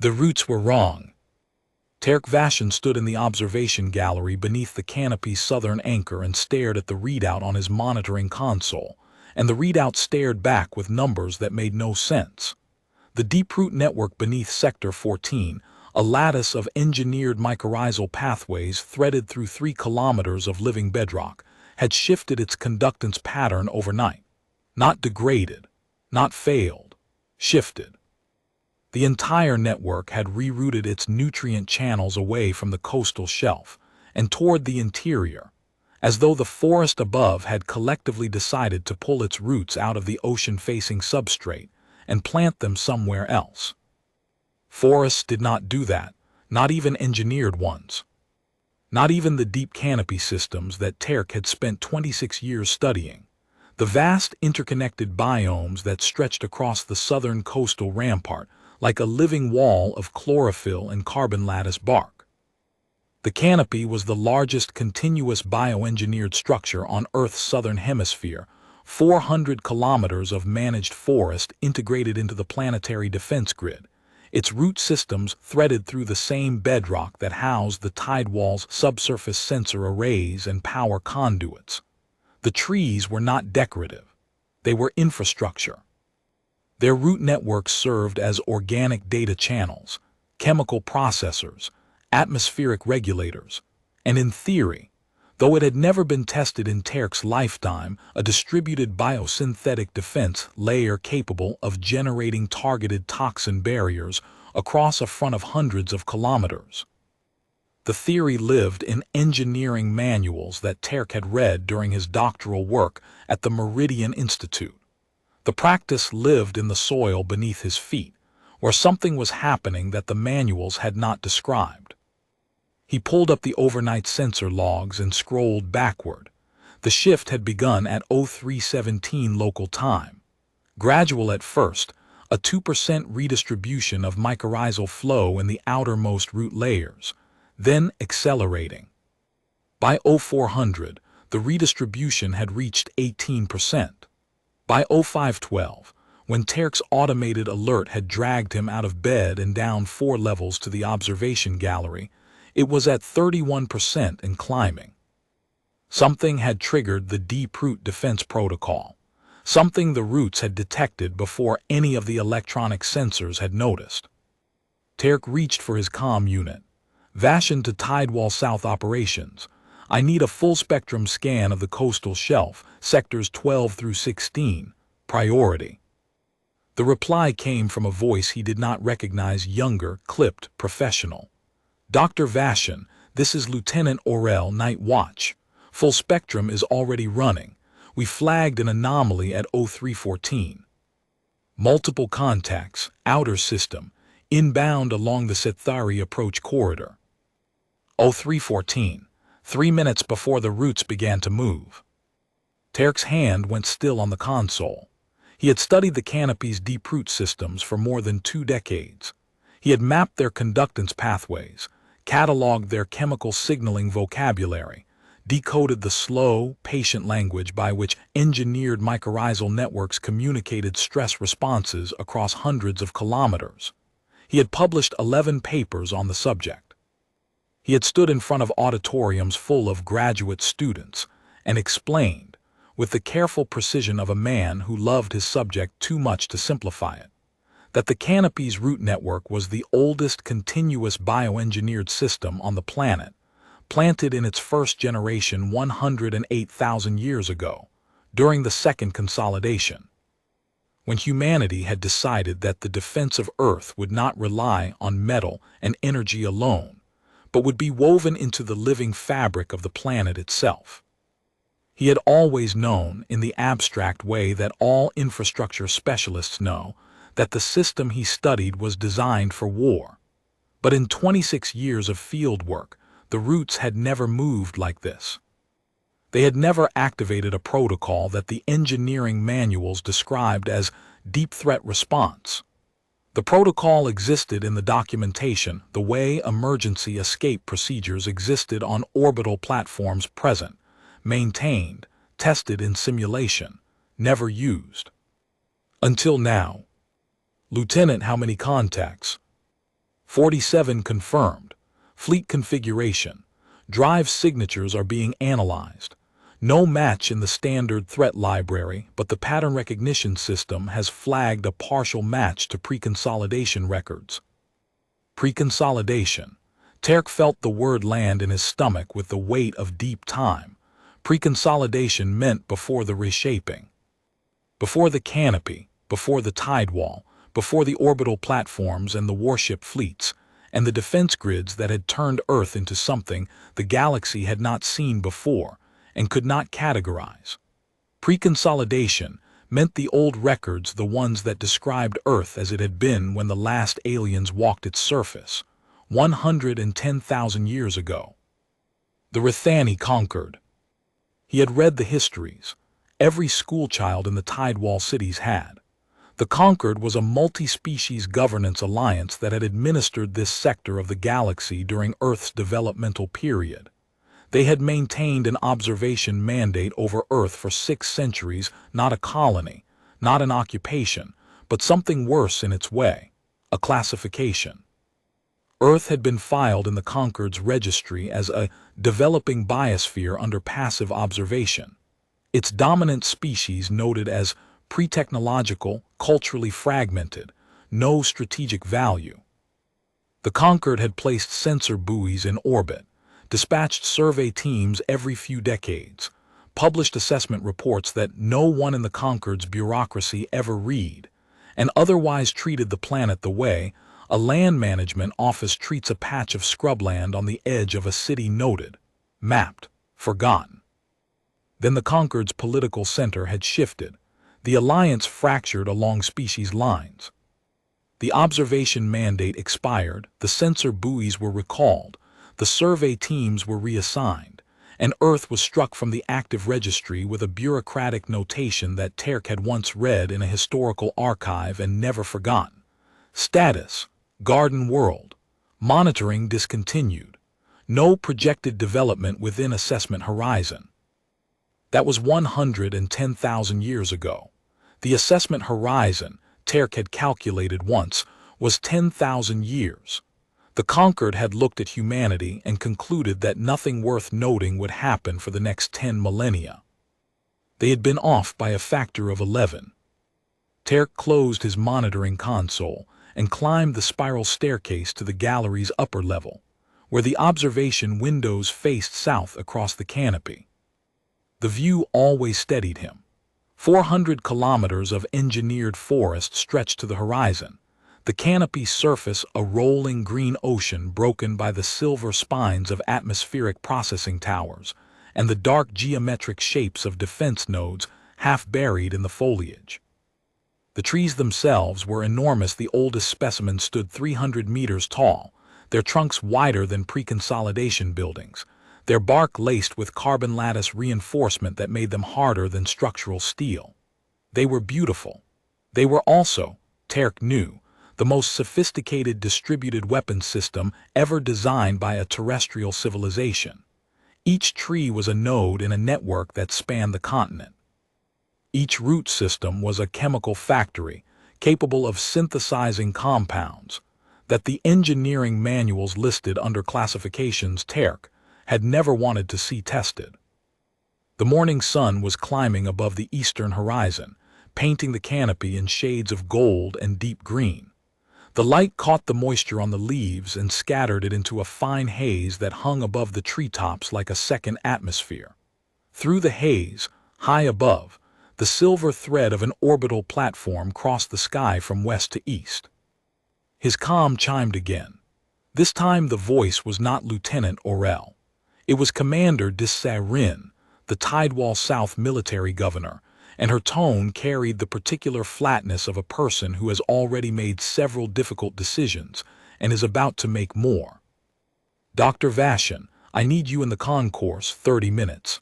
The roots were wrong. Terk Vashan stood in the observation gallery beneath the canopy's southern anchor and stared at the readout on his monitoring console, and the readout stared back with numbers that made no sense. The deep root network beneath Sector 14, a lattice of engineered mycorrhizal pathways threaded through 3 kilometers of living bedrock, had shifted its conductance pattern overnight. Not degraded, not failed, shifted. The entire network had rerouted its nutrient channels away from the coastal shelf and toward the interior, as though the forest above had collectively decided to pull its roots out of the ocean-facing substrate and plant them somewhere else. Forests did not do that, not even engineered ones. Not even the deep canopy systems that Terk had spent 26 years studying, the vast interconnected biomes that stretched across the southern coastal rampart like a living wall of chlorophyll and carbon lattice bark. The canopy was the largest continuous bioengineered structure on Earth's southern hemisphere, 400 kilometers of managed forest integrated into the planetary defense grid, its root systems threaded through the same bedrock that housed the tidewall's subsurface sensor arrays and power conduits. The trees were not decorative. They were infrastructure. Their root networks served as organic data channels, chemical processors, atmospheric regulators, and in theory, though it had never been tested in Terk's lifetime, a distributed biosynthetic defense layer capable of generating targeted toxin barriers across a front of hundreds of kilometers. The theory lived in engineering manuals that Terk had read during his doctoral work at the Meridian Institute. The practice lived in the soil beneath his feet, where something was happening that the manuals had not described. He pulled up the overnight sensor logs and scrolled backward. The shift had begun at 0317 local time. Gradual at first, a 2% redistribution of mycorrhizal flow in the outermost root layers, then accelerating. By 0400, the redistribution had reached 18%. By 0512, when Terk's automated alert had dragged him out of bed and down 4 levels to the observation gallery, it was at 31% and climbing. Something had triggered the deep root defense protocol, something the roots had detected before any of the electronic sensors had noticed. Terk reached for his comm unit. Vashan to Tidewall South Operations. I need a full-spectrum scan of the coastal shelf, sectors 12 through 16, priority. The reply came from a voice he did not recognize, younger, clipped, professional. Dr. Vashan, this is Lieutenant Orel, Night Watch. Full spectrum is already running. We flagged an anomaly at 0314. Multiple contacts, outer system, inbound along the Sethari approach corridor. 0314. 3 minutes before the roots began to move. Terk's hand went still on the console. He had studied the canopy's deep root systems for more than 2 decades. He had mapped their conductance pathways, cataloged their chemical signaling vocabulary, decoded the slow, patient language by which engineered mycorrhizal networks communicated stress responses across hundreds of kilometers. He had published 11 papers on the subject. He had stood in front of auditoriums full of graduate students and explained, with the careful precision of a man who loved his subject too much to simplify it, that the canopy's root network was the oldest continuous bioengineered system on the planet, planted in its first generation 108,000 years ago, during the second consolidation, when humanity had decided that the defense of Earth would not rely on metal and energy alone, but would be woven into the living fabric of the planet itself. He had always known, in the abstract way that all infrastructure specialists know, that the system he studied was designed for war. But in 26 years of field work, the roots had never moved like this. They had never activated a protocol that the engineering manuals described as deep threat response. The protocol existed in the documentation the way emergency escape procedures existed on orbital platforms, present, maintained, tested in simulation, never used. Until now. Lieutenant, how many contacts? 47 confirmed. Fleet configuration. Drive signatures are being analyzed. No match in the standard threat library, but the pattern recognition system has flagged a partial match to pre-consolidation records. Pre-consolidation. Terk felt the word land in his stomach with the weight of deep time. Pre-consolidation meant before the reshaping. Before the canopy, before the tidewall, before the orbital platforms and the warship fleets, and the defense grids that had turned Earth into something the galaxy had not seen before and could not categorize. Pre-consolidation meant the old records, the ones that described Earth as it had been when the last aliens walked its surface, 110,000 years ago. The Rithani conquered. He had read the histories. Every schoolchild in the Tidewall cities had. The Conquered was a multi-species governance alliance that had administered this sector of the galaxy during Earth's developmental period. They had maintained an observation mandate over Earth for 6 centuries, not a colony, not an occupation, but something worse in its way, a classification. Earth had been filed in the Conquered's registry as a developing biosphere under passive observation. Its dominant species noted as pre-technological, culturally fragmented, no strategic value. The Conquered had placed sensor buoys in orbit, dispatched survey teams every few decades, published assessment reports that no one in the Conquered's bureaucracy ever read, and otherwise treated the planet the way a land management office treats a patch of scrubland on the edge of a city noted, mapped, forgotten. Then the Conquered's political center had shifted. The alliance fractured along species lines. The observation mandate expired, the sensor buoys were recalled, the survey teams were reassigned, and Earth was struck from the active registry with a bureaucratic notation that Terk had once read in a historical archive and never forgotten. Status: Garden World. Monitoring discontinued. No projected development within assessment horizon. That was 110,000 years ago. The assessment horizon, Terk had calculated once, was 10,000 years. The Conquered had looked at humanity and concluded that nothing worth noting would happen for the next 10 millennia. They had been off by a factor of 11. Terk closed his monitoring console and climbed the spiral staircase to the gallery's upper level, where the observation windows faced south across the canopy. The view always steadied him. 400 kilometers of engineered forest stretched to the horizon, the canopy's surface a rolling green ocean broken by the silver spines of atmospheric processing towers and the dark geometric shapes of defense nodes half buried in the foliage. The trees themselves were enormous. The oldest specimen stood 300 meters tall, their trunks wider than pre-consolidation buildings, their bark laced with carbon lattice reinforcement that made them harder than structural steel. They were beautiful. They were also, Terk knew, the most sophisticated distributed weapons system ever designed by a terrestrial civilization. Each tree was a node in a network that spanned the continent. Each root system was a chemical factory capable of synthesizing compounds that the engineering manuals listed under classifications Terk had never wanted to see tested. The morning sun was climbing above the eastern horizon, painting the canopy in shades of gold and deep green. The light caught the moisture on the leaves and scattered it into a fine haze that hung above the treetops like a second atmosphere. Through the haze, high above, the silver thread of an orbital platform crossed the sky from west to east. His comm chimed again. This time the voice was not Lieutenant Orel. It was Commander Dissarin, the Tidewall South military governor, and her tone carried the particular flatness of a person who has already made several difficult decisions and is about to make more. Dr. Vashan, I need you in the concourse, 30 minutes.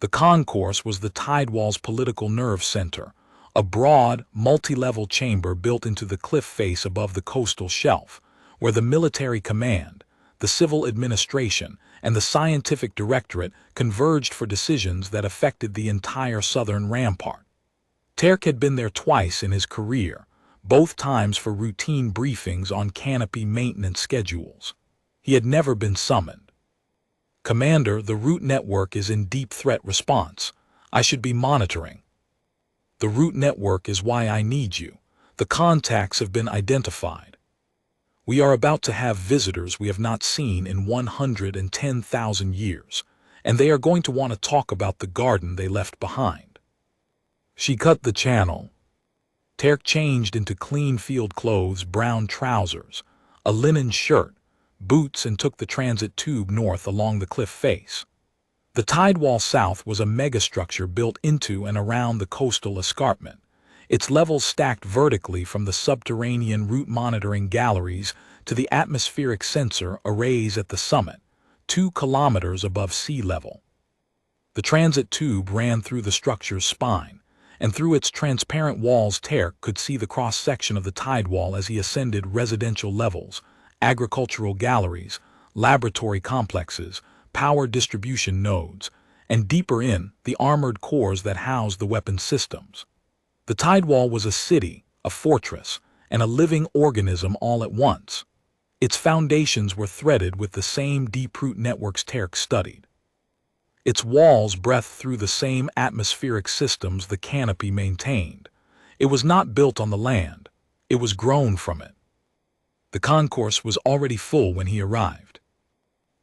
The concourse was the Tidewall's political nerve center, a broad, multi-level chamber built into the cliff face above the coastal shelf, where the military command, the civil administration, and the scientific directorate converged for decisions that affected the entire southern rampart. Terk had been there twice in his career, both times for routine briefings on canopy maintenance schedules. He had never been summoned. "Commander, the root network is in deep threat response. I should be monitoring." "The root network is why I need you. The contacts have been identified. We are about to have visitors we have not seen in 110,000 years, and they are going to want to talk about the garden they left behind." She cut the channel. Terk changed into clean field clothes, brown trousers, a linen shirt, boots, and took the transit tube north along the cliff face. The tidewall south was a megastructure built into and around the coastal escarpment, its levels stacked vertically from the subterranean route monitoring galleries to the atmospheric sensor arrays at the summit, 2 kilometers above sea level. The transit tube ran through the structure's spine, and through its transparent walls Terk could see the cross-section of the tidewall as he ascended residential levels, agricultural galleries, laboratory complexes, power distribution nodes, and deeper in, the armored cores that housed the weapon systems. The tidewall was a city, a fortress, and a living organism all at once. Its foundations were threaded with the same deep-root networks Terk studied. Its walls breathed through the same atmospheric systems the canopy maintained. It was not built on the land. It was grown from it. The concourse was already full when he arrived.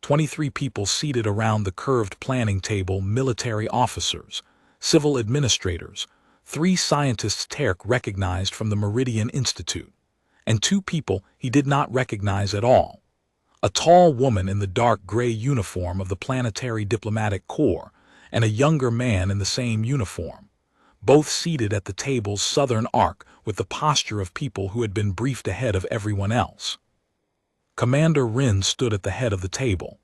23 people seated around the curved planning table, military officers, civil administrators, 3 scientists Terk recognized from the Meridian Institute, and 2 people he did not recognize at all. A tall woman in the dark gray uniform of the Planetary Diplomatic Corps, and a younger man in the same uniform, both seated at the table's southern arc with the posture of people who had been briefed ahead of everyone else. Commander Rin stood at the head of the table.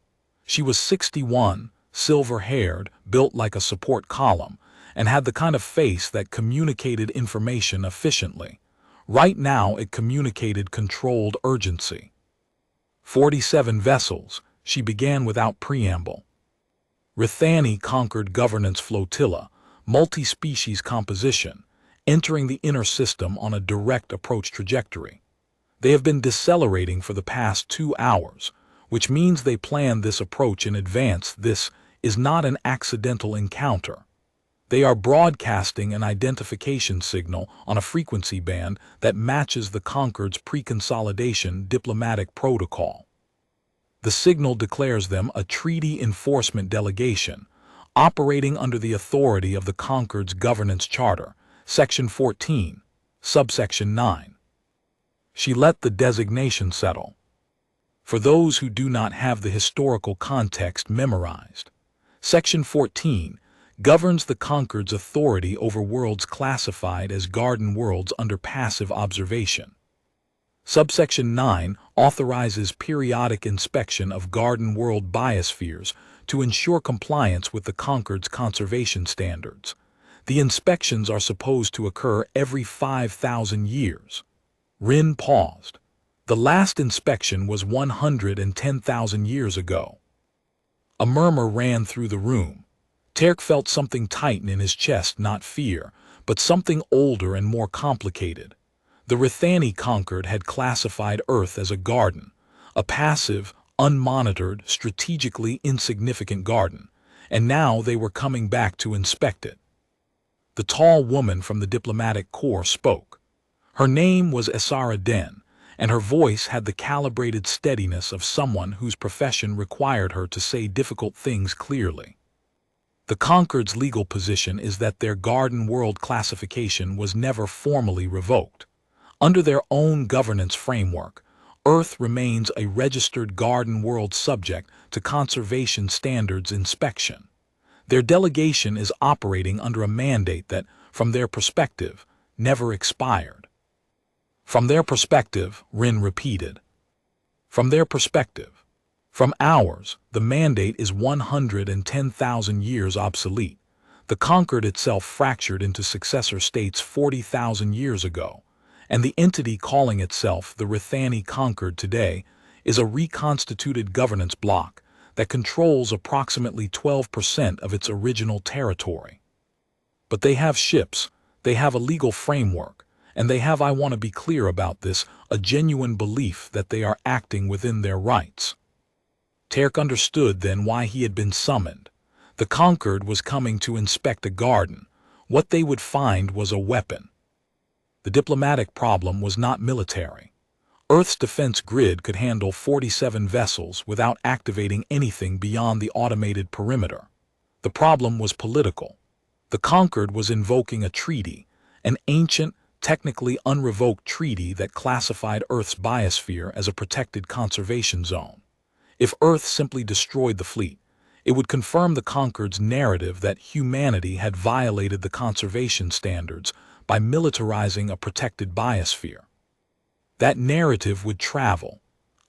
She was 61, silver-haired, built like a support column, and had the kind of face that communicated information efficiently. Right now it communicated controlled urgency. 47 vessels, she began without preamble. Rithani conquered governance flotilla, multi-species composition, entering the inner system on a direct approach trajectory. They have been decelerating for the past 2 hours, which means they planned this approach in advance. This is not an accidental encounter. They are broadcasting an identification signal on a frequency band that matches the Concord's pre-consolidation diplomatic protocol. The signal declares them a treaty enforcement delegation, operating under the authority of the Concord's governance charter, Section 14, subsection 9. She let the designation settle. For those who do not have the historical context memorized, Section 14 governs the Concord's authority over worlds classified as garden worlds under passive observation. Subsection 9 authorizes periodic inspection of garden world biospheres to ensure compliance with the Concord's conservation standards. The inspections are supposed to occur every 5,000 years. Rin paused. The last inspection was 110,000 years ago. A murmur ran through the room. Terk felt something tighten in his chest, not fear, but something older and more complicated. The Rithani Concord had classified Earth as a garden, a passive, unmonitored, strategically insignificant garden, and now they were coming back to inspect it. The tall woman from the diplomatic corps spoke. Her name was Esara Den, and her voice had the calibrated steadiness of someone whose profession required her to say difficult things clearly. The Concord's legal position is that their garden world classification was never formally revoked. Under their own governance framework, Earth remains a registered garden world subject to conservation standards inspection. Their delegation is operating under a mandate that, from their perspective, never expired. From their perspective, Rin repeated. From their perspective. From ours, the mandate is 110,000 years obsolete. The Concord itself fractured into successor states 40,000 years ago, and the entity calling itself the Rithani Concord today is a reconstituted governance bloc that controls approximately 12% of its original territory. But they have ships, they have a legal framework, and they have, I want to be clear about this, a genuine belief that they are acting within their rights. Terk understood then why he had been summoned. The Conquered was coming to inspect a garden. What they would find was a weapon. The diplomatic problem was not military. Earth's defense grid could handle 47 vessels without activating anything beyond the automated perimeter. The problem was political. The Conquered was invoking a treaty, an ancient, technically unrevoked treaty that classified Earth's biosphere as a protected conservation zone. If Earth simply destroyed the fleet, it would confirm the Conquered's narrative that humanity had violated the conservation standards by militarizing a protected biosphere. That narrative would travel.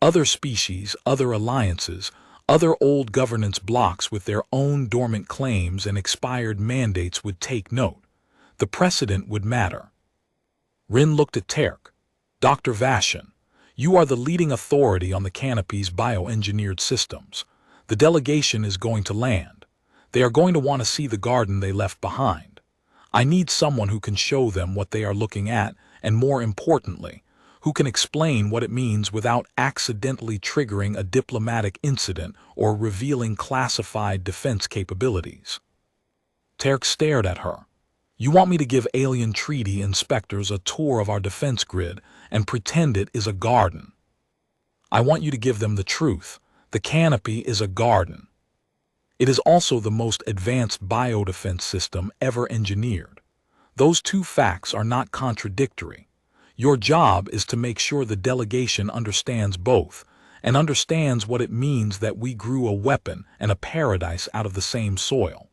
Other species, other alliances, other old governance blocks with their own dormant claims and expired mandates would take note. The precedent would matter. Rin looked at Terk. Dr. Vashan, you are the leading authority on the canopy's bioengineered systems. The delegation is going to land. They are going to want to see the garden they left behind. I need someone who can show them what they are looking at, and more importantly, who can explain what it means without accidentally triggering a diplomatic incident or revealing classified defense capabilities. Terk stared at her. You want me to give alien treaty inspectors a tour of our defense grid and pretend it is a garden? I want you to give them the truth. The canopy is a garden. It is also the most advanced biodefense system ever engineered. Those two facts are not contradictory. Your job is to make sure the delegation understands both, and understands what it means that we grew a weapon and a paradise out of the same soil.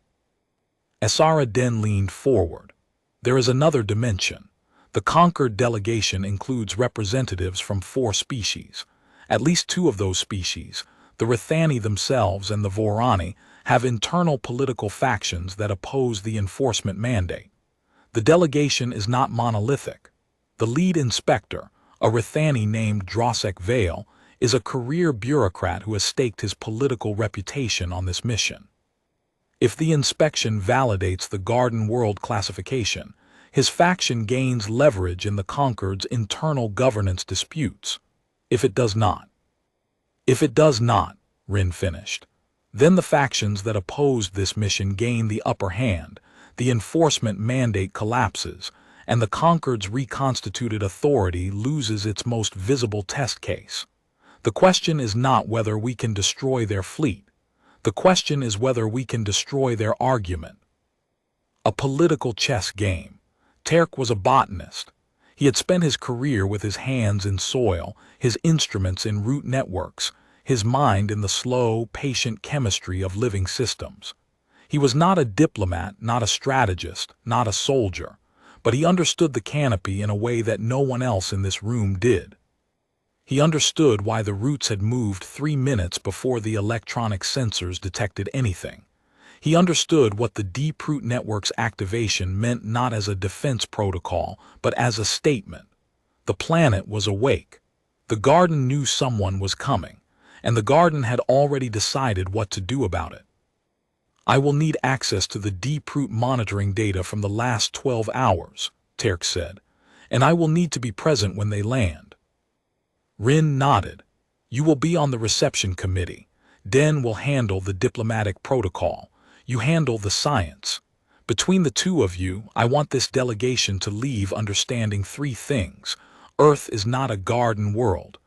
Asara Den leaned forward. There is another dimension. The Conquered delegation includes representatives from 4 species. At least 2 of those species, the Rithani themselves and the Vorani, have internal political factions that oppose the enforcement mandate. The delegation is not monolithic. The lead inspector, a Rithani named Drosek Vale, is a career bureaucrat who has staked his political reputation on this mission. If the inspection validates the Garden World classification, his faction gains leverage in the Conquered's internal governance disputes. If it does not, Rin finished, then the factions that opposed this mission gain the upper hand, the enforcement mandate collapses, and the Conquered's reconstituted authority loses its most visible test case. The question is not whether we can destroy their fleet. The question is whether we can destroy their argument. A political chess game. Terk was a botanist. He had spent his career with his hands in soil, his instruments in root networks, his mind in the slow, patient chemistry of living systems. He was not a diplomat, not a strategist, not a soldier, but he understood the canopy in a way that no one else in this room did. He understood why the roots had moved 3 minutes before the electronic sensors detected anything. He understood what the deep root network's activation meant not as a defense protocol, but as a statement. The planet was awake. The garden knew someone was coming, and the garden had already decided what to do about it. I will need access to the deep root monitoring data from the last 12 hours, Terk said, and I will need to be present when they land. Rin nodded. You will be on the reception committee. Den will handle the diplomatic protocol. You handle the science. Between the 2 of you, I want this delegation to leave understanding 3 things. Earth is not a garden world.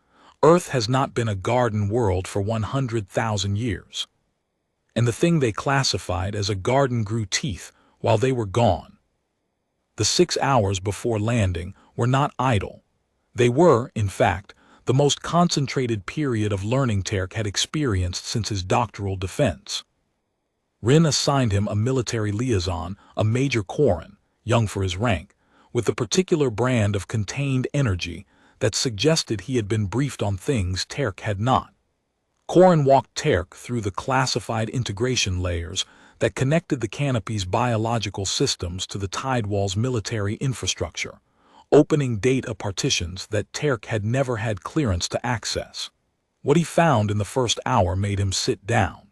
Earth has not been a garden world for 100,000 years. And the thing they classified as a garden grew teeth while they were gone. The 6 hours before landing were not idle. They were, in fact, the most concentrated period of learning Terk had experienced since his doctoral defense. Rin assigned him a military liaison, a Major Korin, young for his rank, with a particular brand of contained energy that suggested he had been briefed on things Terk had not. Korin walked Terk through the classified integration layers that connected the canopy's biological systems to the Tidewall's military infrastructure, opening data partitions that Terk had never had clearance to access. What he found in the first hour made him sit down.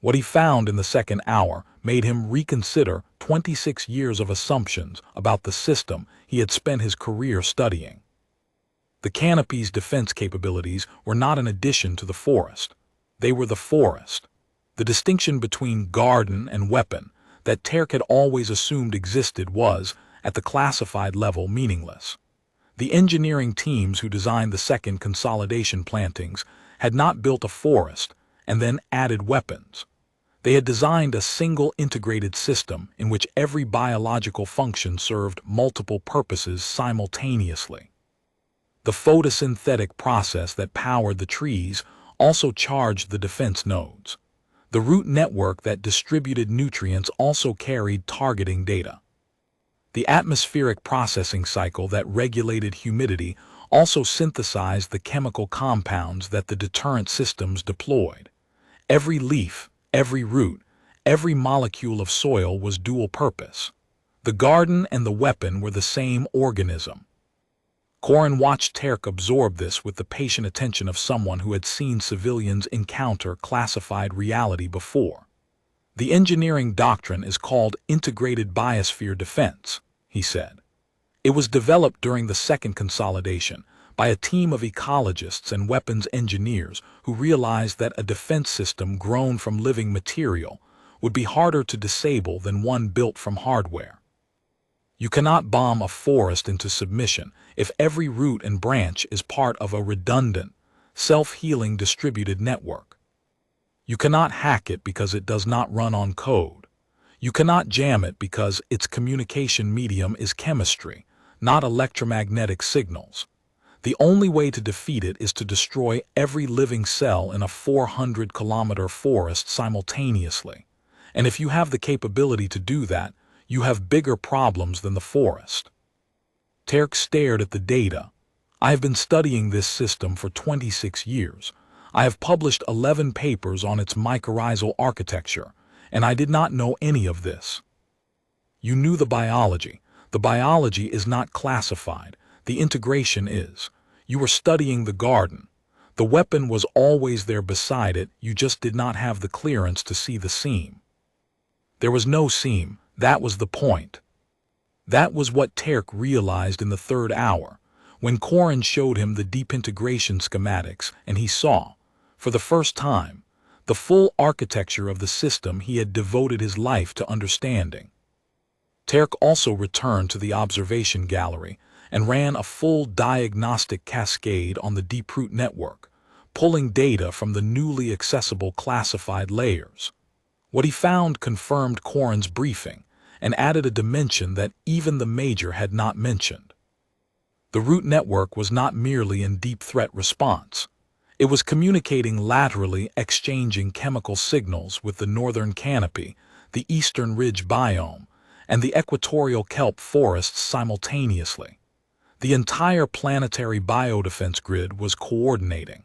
What he found in the second hour made him reconsider 26 years of assumptions about the system he had spent his career studying. The canopy's defense capabilities were not an addition to the forest. They were the forest. The distinction between garden and weapon that Terk had always assumed existed was, at the classified level, meaningless. The engineering teams who designed the second consolidation plantings had not built a forest and then added weapons. They had designed a single integrated system in which every biological function served multiple purposes simultaneously. The photosynthetic process that powered the trees also charged the defense nodes. The root network that distributed nutrients also carried targeting data. The atmospheric processing cycle that regulated humidity also synthesized the chemical compounds that the deterrent systems deployed. Every leaf, every root, every molecule of soil was dual purpose. The garden and the weapon were the same organism. Corin watched Terk absorb this with the patient attention of someone who had seen civilians encounter classified reality before. The engineering doctrine is called integrated biosphere defense, he said. It was developed during the second consolidation by a team of ecologists and weapons engineers who realized that a defense system grown from living material would be harder to disable than one built from hardware. You cannot bomb a forest into submission if every root and branch is part of a redundant, self-healing distributed network. You cannot hack it because it does not run on code. You cannot jam it because its communication medium is chemistry, not electromagnetic signals. The only way to defeat it is to destroy every living cell in a 400-kilometer forest simultaneously. And if you have the capability to do that, you have bigger problems than the forest. Terk stared at the data. I have been studying this system for 26 years. I have published 11 papers on its mycorrhizal architecture, and I did not know any of this. You knew the biology. The biology is not classified. The integration is. You were studying the garden. The weapon was always there beside it, you just did not have the clearance to see the seam. There was no seam, that was the point. That was what Terk realized in the third hour, when Corin showed him the deep integration schematics and he saw, for the first time, the full architecture of the system he had devoted his life to understanding. Terk also returned to the observation gallery and ran a full diagnostic cascade on the deep-root network, pulling data from the newly accessible classified layers. What he found confirmed Corin's briefing and added a dimension that even the Major had not mentioned. The root network was not merely in deep threat response. It was communicating laterally, exchanging chemical signals with the northern canopy, the eastern ridge biome, and the equatorial kelp forests simultaneously. The entire planetary biodefense grid was coordinating.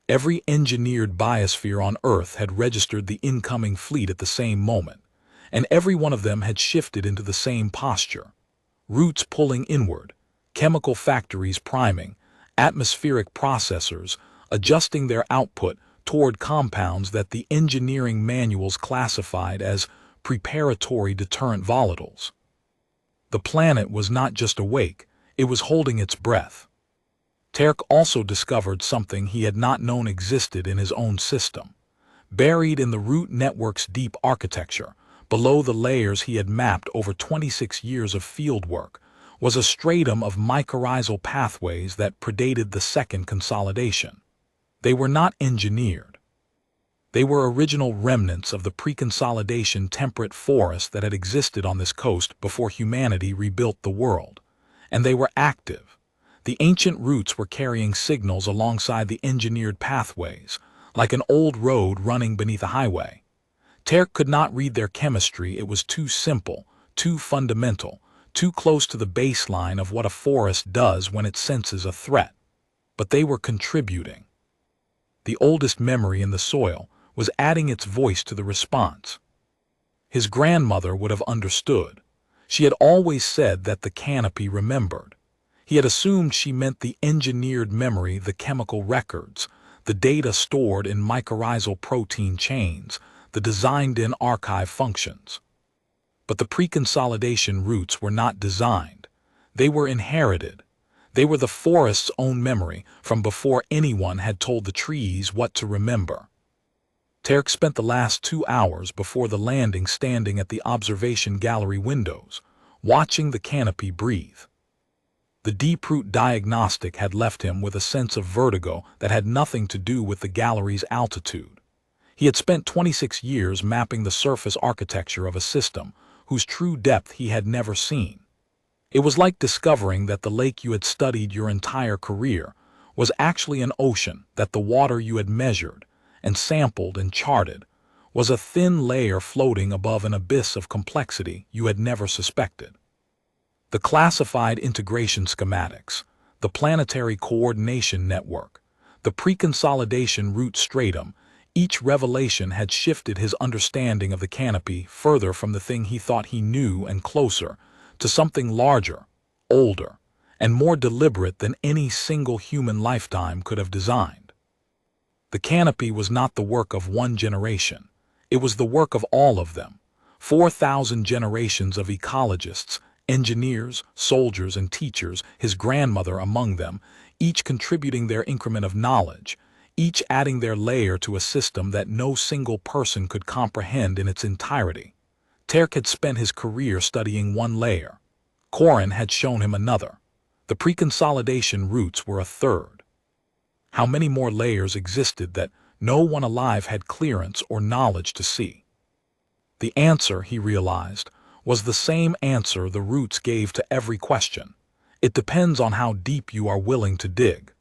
Every engineered biosphere on Earth had registered the incoming fleet at the same moment, and every one of them had shifted into the same posture. Roots pulling inward, chemical factories priming, atmospheric processors adjusting their output toward compounds that the engineering manuals classified as preparatory deterrent volatiles. The planet was not just awake, it was holding its breath. Terk also discovered something he had not known existed in his own system. Buried in the root network's deep architecture, below the layers he had mapped over 26 years of fieldwork, was a stratum of mycorrhizal pathways that predated the second consolidation. They were not engineered. They were original remnants of the pre-consolidation temperate forest that had existed on this coast before humanity rebuilt the world. And they were active. The ancient roots were carrying signals alongside the engineered pathways, like an old road running beneath a highway. Terk could not read their chemistry, it was too simple, too fundamental, too close to the baseline of what a forest does when it senses a threat. But they were contributing. The oldest memory in the soil was adding its voice to the response. His grandmother would have understood. She had always said that the canopy remembered. He had assumed she meant the engineered memory, the chemical records, the data stored in mycorrhizal protein chains, the designed-in archive functions. But the pre-consolidation routes were not designed. They were inherited. They were the forest's own memory from before anyone had told the trees what to remember. Terk spent the last 2 hours before the landing standing at the observation gallery windows, watching the canopy breathe. The deep-root diagnostic had left him with a sense of vertigo that had nothing to do with the gallery's altitude. He had spent 26 years mapping the surface architecture of a system whose true depth he had never seen. It was like discovering that the lake you had studied your entire career was actually an ocean, that the water you had measured and sampled and charted was a thin layer floating above an abyss of complexity you had never suspected. The classified integration schematics, the planetary coordination network, the pre-consolidation root stratum, each revelation had shifted his understanding of the canopy further from the thing he thought he knew and closer to something larger, older, and more deliberate than any single human lifetime could have designed. The canopy was not the work of one generation. It was the work of all of them, 4,000 generations of ecologists, engineers, soldiers, and teachers, his grandmother among them, each contributing their increment of knowledge, each adding their layer to a system that no single person could comprehend in its entirety. Terk had spent his career studying one layer. Corin had shown him another. The pre-consolidation roots were a third. How many more layers existed that no one alive had clearance or knowledge to see? The answer, he realized, was the same answer the roots gave to every question. It depends on how deep you are willing to dig.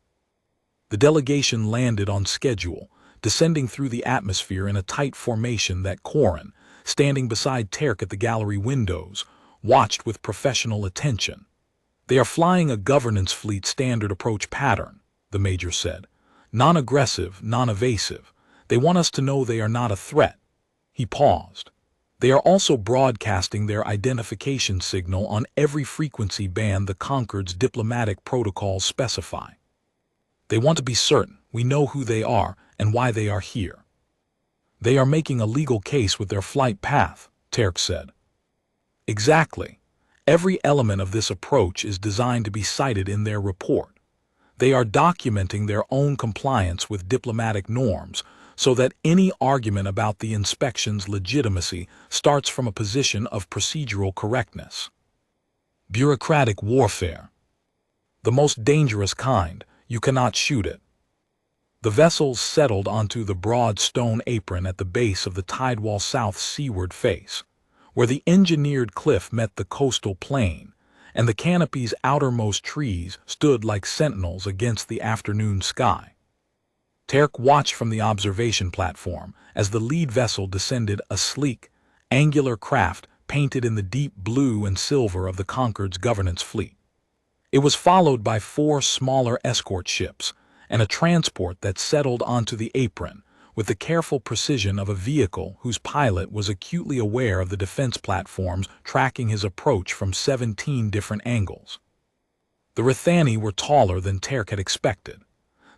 The delegation landed on schedule, descending through the atmosphere in a tight formation that Corin, standing beside Terk at the gallery windows, watched with professional attention. "They are flying a governance fleet standard approach pattern," the major said. "Non-aggressive, non-evasive. They want us to know they are not a threat." He paused. "They are also broadcasting their identification signal on every frequency band the Concord's diplomatic protocols specify. They want to be certain we know who they are and why they are here." "They are making a legal case with their flight path," Terk said. "Exactly. Every element of this approach is designed to be cited in their report. They are documenting their own compliance with diplomatic norms so that any argument about the inspection's legitimacy starts from a position of procedural correctness. Bureaucratic warfare. The most dangerous kind. You cannot shoot it." The vessels settled onto the broad stone apron at the base of the tidewall south seaward face, where the engineered cliff met the coastal plain, and the canopy's outermost trees stood like sentinels against the afternoon sky. Terk watched from the observation platform as the lead vessel descended, a sleek, angular craft painted in the deep blue and silver of the Concord's governance fleet. It was followed by 4 smaller escort ships and a transport that settled onto the apron with the careful precision of a vehicle whose pilot was acutely aware of the defense platforms tracking his approach from 17 different angles. The Rithani were taller than Terk had expected.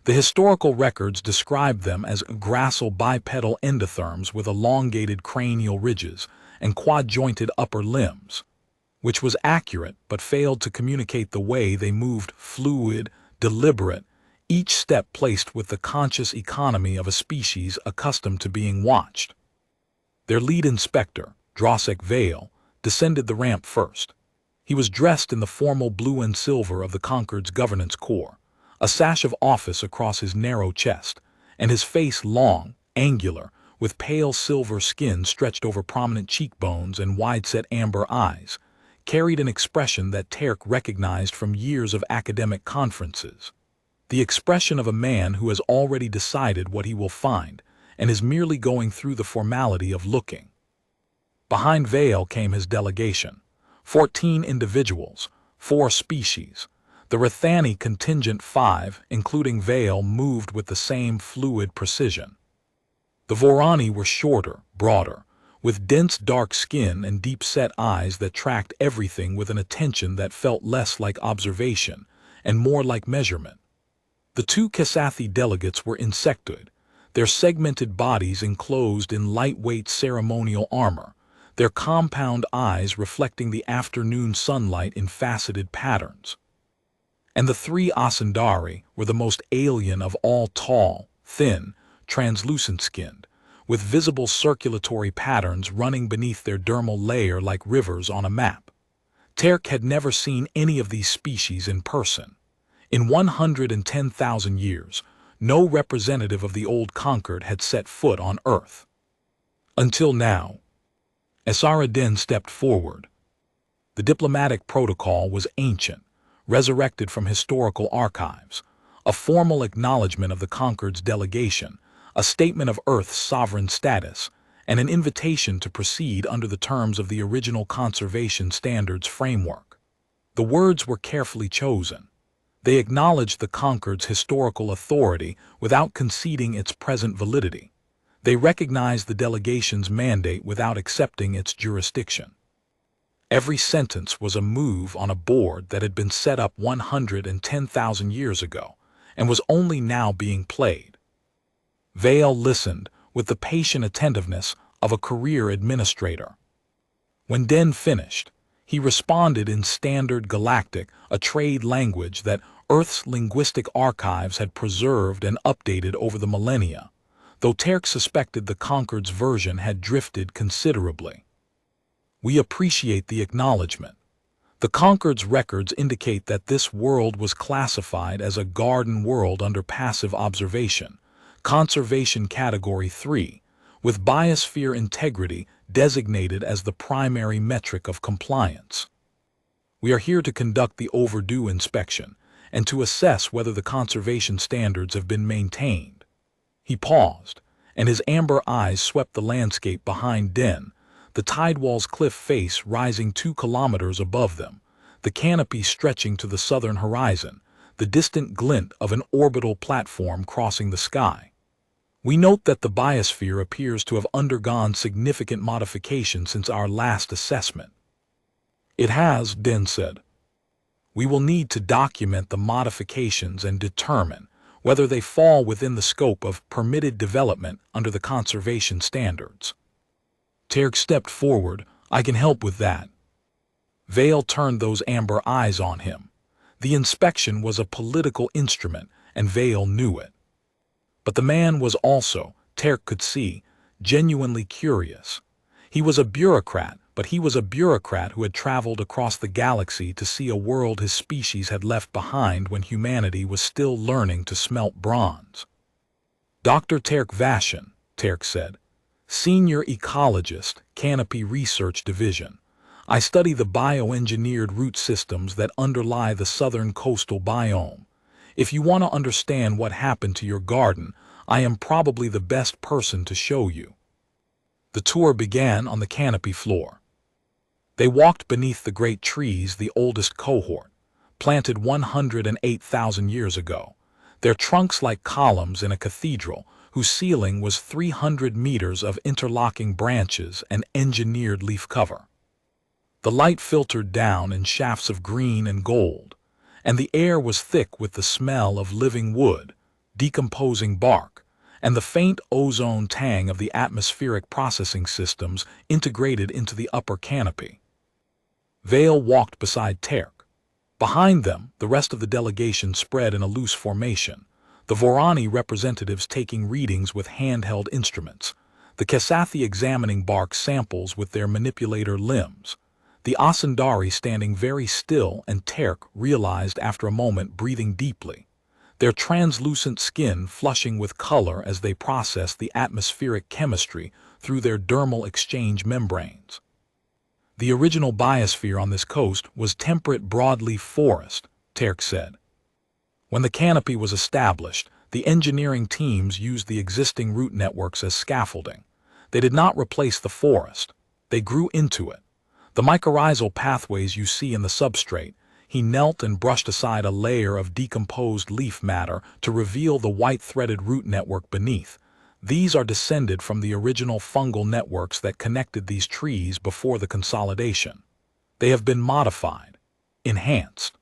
The historical records described them as gracile bipedal endotherms with elongated cranial ridges and quad-jointed upper limbs, which was accurate but failed to communicate the way they moved, fluid, deliberate, each step placed with the conscious economy of a species accustomed to being watched. Their lead inspector, Drosek Vale, descended the ramp first. He was dressed in the formal blue and silver of the Concord's governance corps, a sash of office across his narrow chest, and his face long, angular, with pale silver skin stretched over prominent cheekbones and wide-set amber eyes, carried an expression that Terk recognized from years of academic conferences. The expression of a man who has already decided what he will find and is merely going through the formality of looking. Behind Vale came his delegation, 14 individuals, 4 species. The Rithani contingent 5, including Vale, moved with the same fluid precision. The Vorani were shorter, broader, with dense dark skin and deep-set eyes that tracked everything with an attention that felt less like observation and more like measurement. The 2 Kasathi delegates were insectoid, their segmented bodies enclosed in lightweight ceremonial armor, their compound eyes reflecting the afternoon sunlight in faceted patterns. And the three Asundari were the most alien of all, tall, thin, translucent-skinned, with visible circulatory patterns running beneath their dermal layer like rivers on a map. Terk had never seen any of these species in person. In 110,000 years, no representative of the old conquered had set foot on Earth. Until now. Esarhaddin stepped forward. The diplomatic protocol was ancient, resurrected from historical archives, a formal acknowledgement of the conquered's delegation, a statement of Earth's sovereign status, and an invitation to proceed under the terms of the original conservation standards framework. The words were carefully chosen. They acknowledged the conquered's historical authority without conceding its present validity. They recognized the delegation's mandate without accepting its jurisdiction. Every sentence was a move on a board that had been set up 110,000 years ago and was only now being played. Vale listened with the patient attentiveness of a career administrator. When Den finished, he responded in standard galactic, a trade language that Earth's linguistic archives had preserved and updated over the millennia, though Terk suspected the Conquered's version had drifted considerably. We appreciate the acknowledgement. The Conquered's records indicate that this world was classified as a garden world under passive observation, Conservation Category 3, with biosphere integrity designated as the primary metric of compliance. We are here to conduct the overdue inspection and to assess whether the conservation standards have been maintained. He paused, and his amber eyes swept the landscape behind Den, the tidewall's cliff face rising 2 kilometers above them, the canopy stretching to the southern horizon, the distant glint of an orbital platform crossing the sky. We note that the biosphere appears to have undergone significant modification since our last assessment. It has, Den said. We will need to document the modifications and determine whether they fall within the scope of permitted development under the conservation standards. Terk stepped forward. I can help with that. Vale turned those amber eyes on him. The inspection was a political instrument, and Vale knew it. But the man was also, Terk could see, genuinely curious. He was a bureaucrat, but he was a bureaucrat who had traveled across the galaxy to see a world his species had left behind when humanity was still learning to smelt bronze. Dr. Terk Vashan, Terk said, Senior Ecologist, Canopy Research Division. I study the bioengineered root systems that underlie the southern coastal biome. If you want to understand what happened to your garden, I am probably the best person to show you. The tour began on the canopy floor. They walked beneath the great trees, the oldest cohort, planted 108,000 years ago, their trunks like columns in a cathedral whose ceiling was 300 meters of interlocking branches and engineered leaf cover. The light filtered down in shafts of green and gold, and the air was thick with the smell of living wood, decomposing bark, and the faint ozone tang of the atmospheric processing systems integrated into the upper canopy. Vale walked beside Terk. Behind them, the rest of the delegation spread in a loose formation, the Vorani representatives taking readings with handheld instruments, the Kesathi examining bark samples with their manipulator limbs, the Asundari standing very still, and Terk realized after a moment breathing deeply, their translucent skin flushing with color as they processed the atmospheric chemistry through their dermal exchange membranes. The original biosphere on this coast was temperate broadleaf forest, Terk said. When the canopy was established, the engineering teams used the existing root networks as scaffolding. They did not replace the forest. They grew into it. The mycorrhizal pathways you see in the substrate, he knelt and brushed aside a layer of decomposed leaf matter to reveal the white-threaded root network beneath. These are descended from the original fungal networks that connected these trees before the consolidation. They have been modified, enhanced,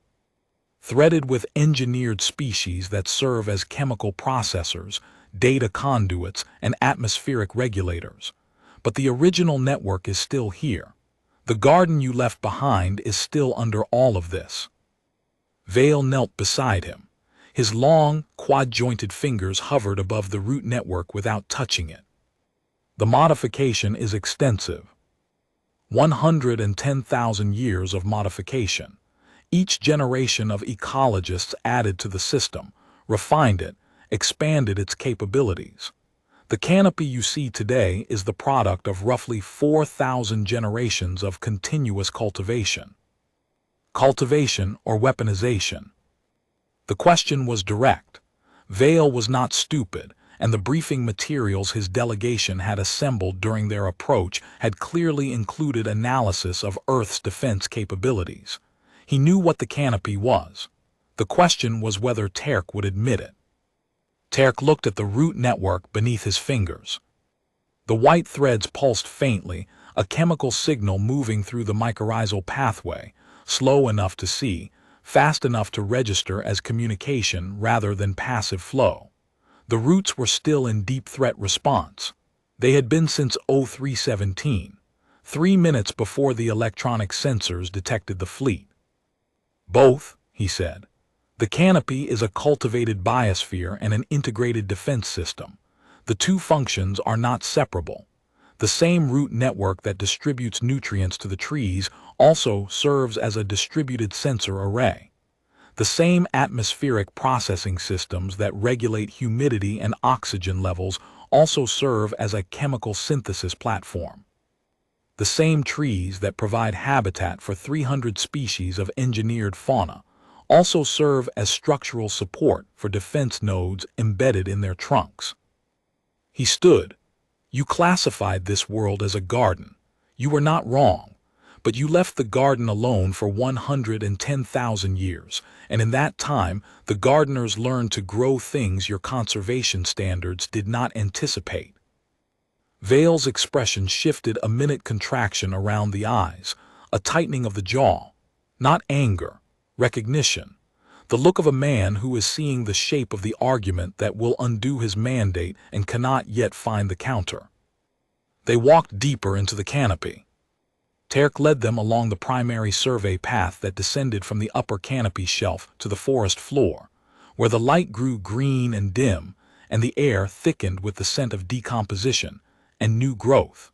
threaded with engineered species that serve as chemical processors, data conduits, and atmospheric regulators. But the original network is still here. The garden you left behind is still under all of this. Vale knelt beside him. His long, quad-jointed fingers hovered above the root network without touching it. The modification is extensive. 110,000 years of modification. Each generation of ecologists added to the system, refined it, expanded its capabilities. The canopy you see today is the product of roughly 4,000 generations of continuous cultivation. Cultivation or weaponization. The question was direct. Vale was not stupid, and the briefing materials his delegation had assembled during their approach had clearly included analysis of Earth's defense capabilities. He knew what the canopy was. The question was whether Terk would admit it. Terk looked at the root network beneath his fingers. The white threads pulsed faintly, a chemical signal moving through the mycorrhizal pathway, slow enough to see, fast enough to register as communication rather than passive flow. The roots were still in deep threat response. They had been since 0317, 3 minutes before the electronic sensors detected the fleet. Both, he said. The canopy is a cultivated biosphere and an integrated defense system. The two functions are not separable. The same root network that distributes nutrients to the trees also serves as a distributed sensor array. The same atmospheric processing systems that regulate humidity and oxygen levels also serve as a chemical synthesis platform. The same trees that provide habitat for 300 species of engineered fauna also serve as structural support for defense nodes embedded in their trunks. He stood. You classified this world as a garden. You were not wrong, but you left the garden alone for 110,000 years, and in that time, the gardeners learned to grow things your conservation standards did not anticipate. Vale's expression shifted, a minute contraction around the eyes, a tightening of the jaw. Not anger, recognition. The look of a man who is seeing the shape of the argument that will undo his mandate and cannot yet find the counter. They walked deeper into the canopy. Terk led them along the primary survey path that descended from the upper canopy shelf to the forest floor, where the light grew green and dim, and the air thickened with the scent of decomposition and new growth.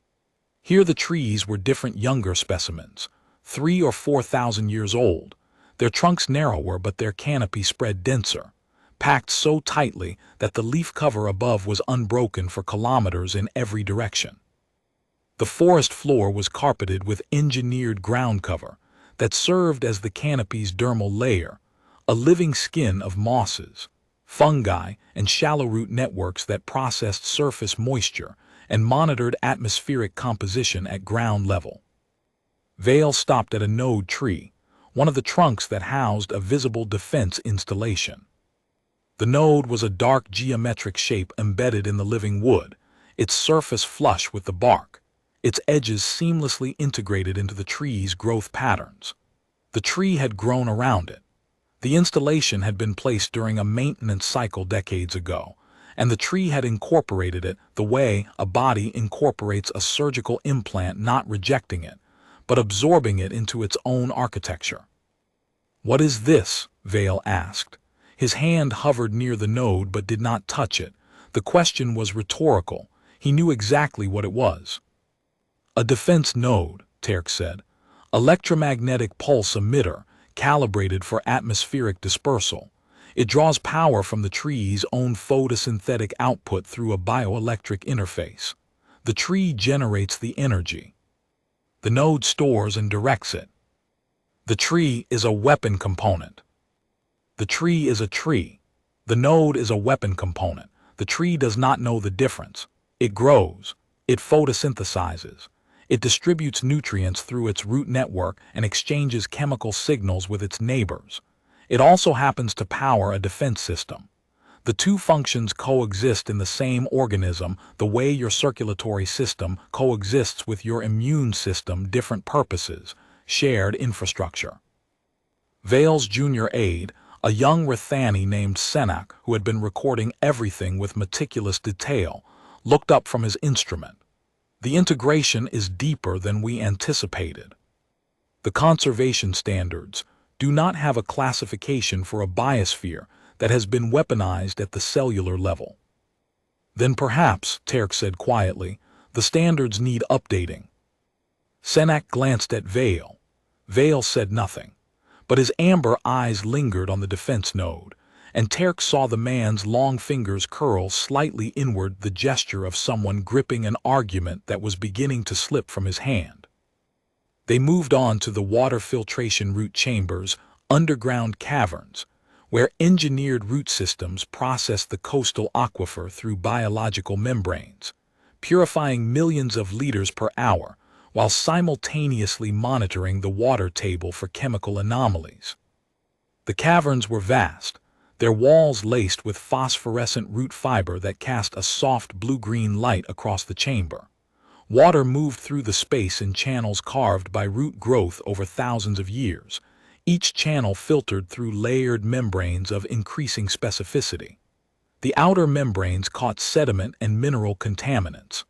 Here the trees were different, younger specimens, 3,000 or 4,000 years old, their trunks narrower but their canopy spread denser, packed so tightly that the leaf cover above was unbroken for kilometers in every direction. The forest floor was carpeted with engineered ground cover that served as the canopy's dermal layer, a living skin of mosses, fungi, and shallow root networks that processed surface moisture and monitored atmospheric composition at ground level. Vale stopped at a node tree, one of the trunks that housed a visible defense installation. The node was a dark geometric shape embedded in the living wood, its surface flush with the bark, its edges seamlessly integrated into the tree's growth patterns. The tree had grown around it. The installation had been placed during a maintenance cycle decades ago, and the tree had incorporated it the way a body incorporates a surgical implant, not rejecting it, but absorbing it into its own architecture. "What is this?" Vale asked. His hand hovered near the node but did not touch it. The question was rhetorical. He knew exactly what it was. "A defense node," Terk said. "Electromagnetic pulse emitter, calibrated for atmospheric dispersal. It draws power from the tree's own photosynthetic output through a bioelectric interface. The tree generates the energy. The node stores and directs it. The tree is a weapon component. The tree is a tree. The node is a weapon component. The tree does not know the difference. It grows. It photosynthesizes. It distributes nutrients through its root network and exchanges chemical signals with its neighbors. It also happens to power a defense system. The two functions coexist in the same organism the way your circulatory system coexists with your immune system, different purposes, shared infrastructure." Vale's junior aide, a young Rithani named Senak, who had been recording everything with meticulous detail, looked up from his instrument. The integration is deeper than we anticipated. The conservation standards do not have a classification for a biosphere that has been weaponized at the cellular level. Then perhaps, Terk said quietly, the standards need updating. Senak glanced at Vale. Vale said nothing, but his amber eyes lingered on the defense node, and Terk saw the man's long fingers curl slightly inward, the gesture of someone gripping an argument that was beginning to slip from his hand. They moved on to the water filtration root chambers, underground caverns, where engineered root systems process the coastal aquifer through biological membranes, purifying millions of liters per hour while simultaneously monitoring the water table for chemical anomalies. The caverns were vast, their walls laced with phosphorescent root fiber that cast a soft blue-green light across the chamber. Water moved through the space in channels carved by root growth over thousands of years, each channel filtered through layered membranes of increasing specificity. The outer membranes caught sediment and mineral contaminants.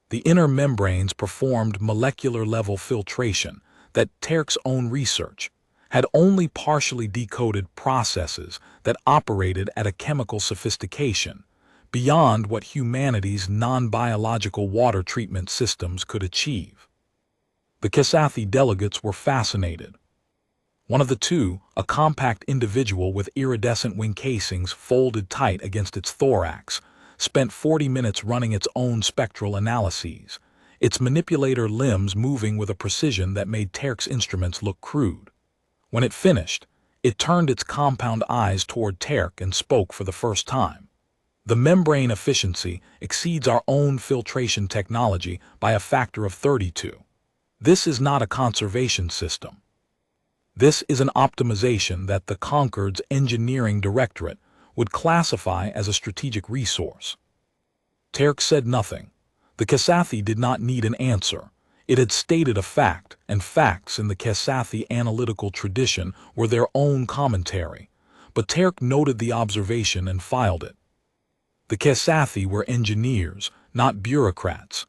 The inner membranes performed molecular-level filtration that Terk's own research had only partially decoded, processes that operated at a chemical sophistication beyond what humanity's non-biological water treatment systems could achieve. The Kesathi delegates were fascinated. One of the two, a compact individual with iridescent wing casings folded tight against its thorax, spent 40 minutes running its own spectral analyses, its manipulator limbs moving with a precision that made Terk's instruments look crude. When it finished, it turned its compound eyes toward Terk and spoke for the first time. The membrane efficiency exceeds our own filtration technology by a factor of 32. This is not a conservation system. This is an optimization that the Concord's engineering directorate would classify as a strategic resource. Terk said nothing. The Kesathi did not need an answer. It had stated a fact, and facts in the Kesathi analytical tradition were their own commentary, but Terk noted the observation and filed it. The Kesathi were engineers, not bureaucrats.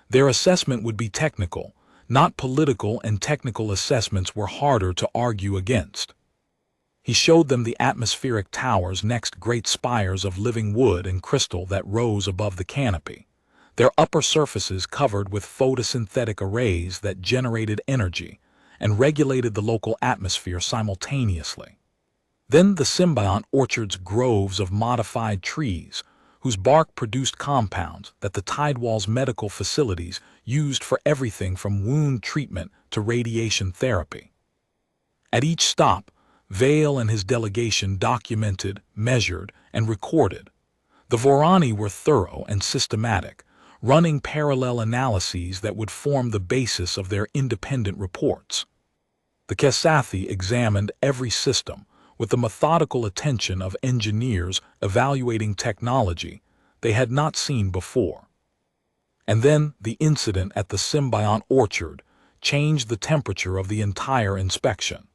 Their assessment would be technical, not political, and technical assessments were harder to argue against. He showed them the atmospheric towers next, great spires of living wood and crystal that rose above the canopy, their upper surfaces covered with photosynthetic arrays that generated energy and regulated the local atmosphere simultaneously. Then the symbiont orchards, groves of modified trees, whose bark produced compounds that the Tidewall's medical facilities used for everything from wound treatment to radiation therapy. At each stop, Vale and his delegation documented, measured, and recorded. The Vorani were thorough and systematic, running parallel analyses that would form the basis of their independent reports. The Kesathi examined every system with the methodical attention of engineers evaluating technology they had not seen before. And then the incident at the symbiont orchard changed the temperature of the entire inspection.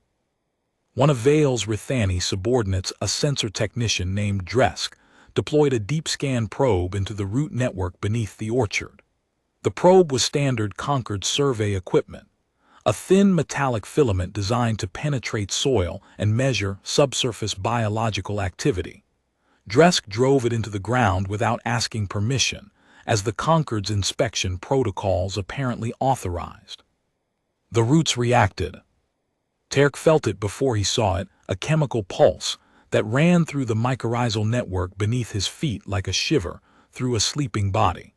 One of Vale's Rithani subordinates, a sensor technician named Dresk, deployed a deep scan probe into the root network beneath the orchard. The probe was standard Concord survey equipment, a thin metallic filament designed to penetrate soil and measure subsurface biological activity. Dresk drove it into the ground without asking permission, as the Concord's inspection protocols apparently authorized. The roots reacted. Terk felt it before he saw it, a chemical pulse that ran through the mycorrhizal network beneath his feet like a shiver through a sleeping body.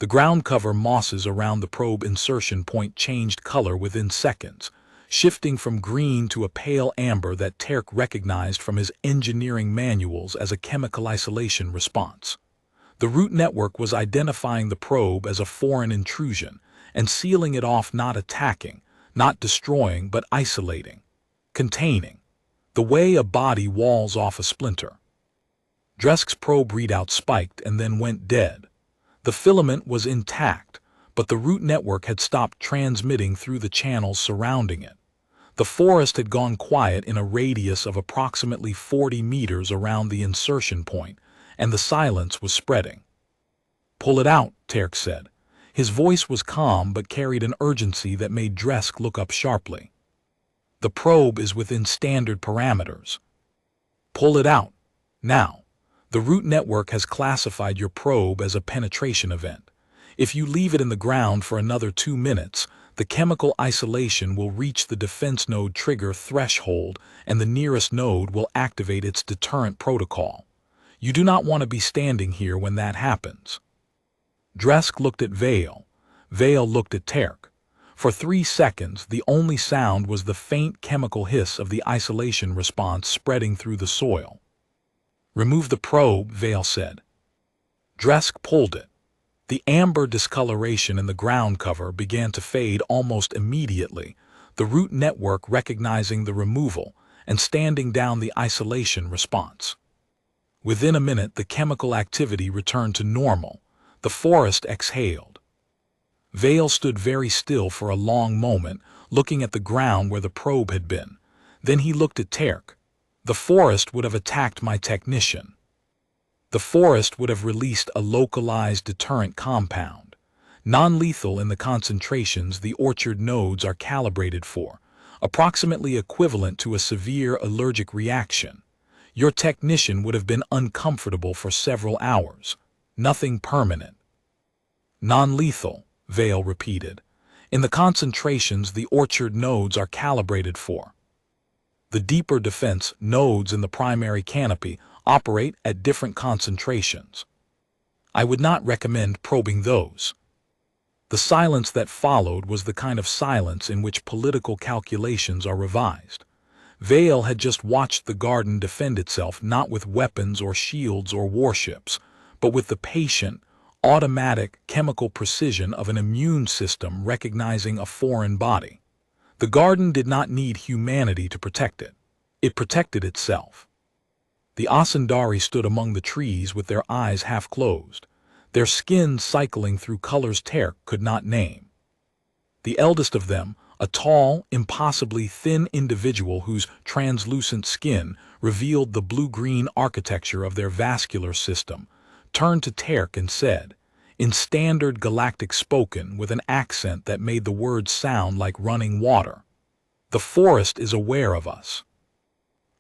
The ground cover mosses around the probe insertion point changed color within seconds, shifting from green to a pale amber that Terk recognized from his engineering manuals as a chemical isolation response. The root network was identifying the probe as a foreign intrusion and sealing it off, not attacking, not destroying, but isolating, containing, the way a body walls off a splinter. Dresk's probe readout spiked and then went dead. The filament was intact, but the root network had stopped transmitting through the channels surrounding it. The forest had gone quiet in a radius of approximately 40 meters around the insertion point, and the silence was spreading. "Pull it out," Terk said, His voice was calm but carried an urgency that made Dresk look up sharply. "The probe is within standard parameters. Pull it out. Now. The root network has classified your probe as a penetration event. If you leave it in the ground for another 2 minutes, the chemical isolation will reach the defense node trigger threshold and the nearest node will activate its deterrent protocol. You do not want to be standing here when that happens." Dresk looked at Vale. Vale looked at Terk. For 3 seconds, the only sound was the faint chemical hiss of the isolation response spreading through the soil. "Remove the probe," Vale said. Dresk pulled it. The amber discoloration in the ground cover began to fade almost immediately, the root network recognizing the removal and standing down the isolation response. Within a minute, the chemical activity returned to normal. The forest exhaled. Vale stood very still for a long moment, looking at the ground where the probe had been. Then he looked at Terk. "The forest would have attacked my technician. The forest would have released a localized deterrent compound, non-lethal in the concentrations the orchard nodes are calibrated for, approximately equivalent to a severe allergic reaction. Your technician would have been uncomfortable for several hours. Nothing permanent." "Non-lethal," Vale repeated. "In the concentrations the orchard nodes are calibrated for. The deeper defense nodes in the primary canopy operate at different concentrations. I would not recommend probing those." The silence that followed was the kind of silence in which political calculations are revised. Vale had just watched the garden defend itself not with weapons or shields or warships, but with the patient, automatic chemical precision of an immune system recognizing a foreign body. The garden did not need humanity to protect it. It protected itself. The Asundari stood among the trees with their eyes half closed, their skins cycling through colors Terk could not name. The eldest of them, a tall, impossibly thin individual whose translucent skin revealed the blue-green architecture of their vascular system, turned to Terk and said, in standard galactic spoken with an accent that made the words sound like running water, "The forest is aware of us."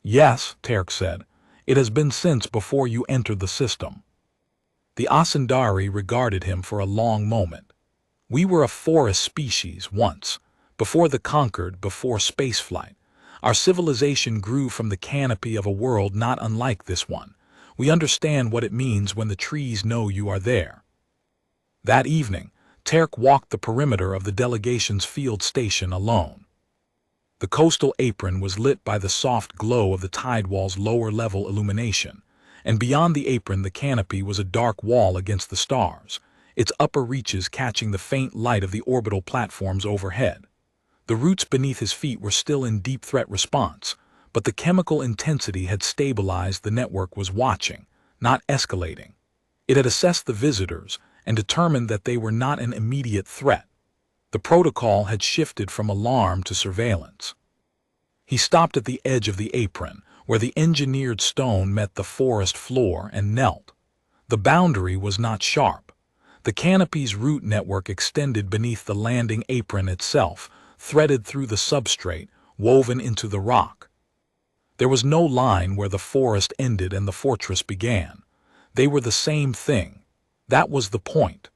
"Yes," Terk said. "It has been since before you entered the system." The Asundari regarded him for a long moment. "We were a forest species once, before the conquered, before spaceflight. Our civilization grew from the canopy of a world not unlike this one. We understand what it means when the trees know you are there." That evening, Terk walked the perimeter of the delegation's field station alone. The coastal apron was lit by the soft glow of the tidewall's lower-level illumination, and beyond the apron the canopy was a dark wall against the stars, its upper reaches catching the faint light of the orbital platforms overhead. The roots beneath his feet were still in deep threat response, but the chemical intensity had stabilized. The network was watching, not escalating. It had assessed the visitors and determined that they were not an immediate threat. The protocol had shifted from alarm to surveillance. He stopped at the edge of the apron, where the engineered stone met the forest floor, and knelt. The boundary was not sharp. The canopy's root network extended beneath the landing apron itself, threaded through the substrate, woven into the rock. There was no line where the forest ended and the fortress began. They were the same thing. That was the point.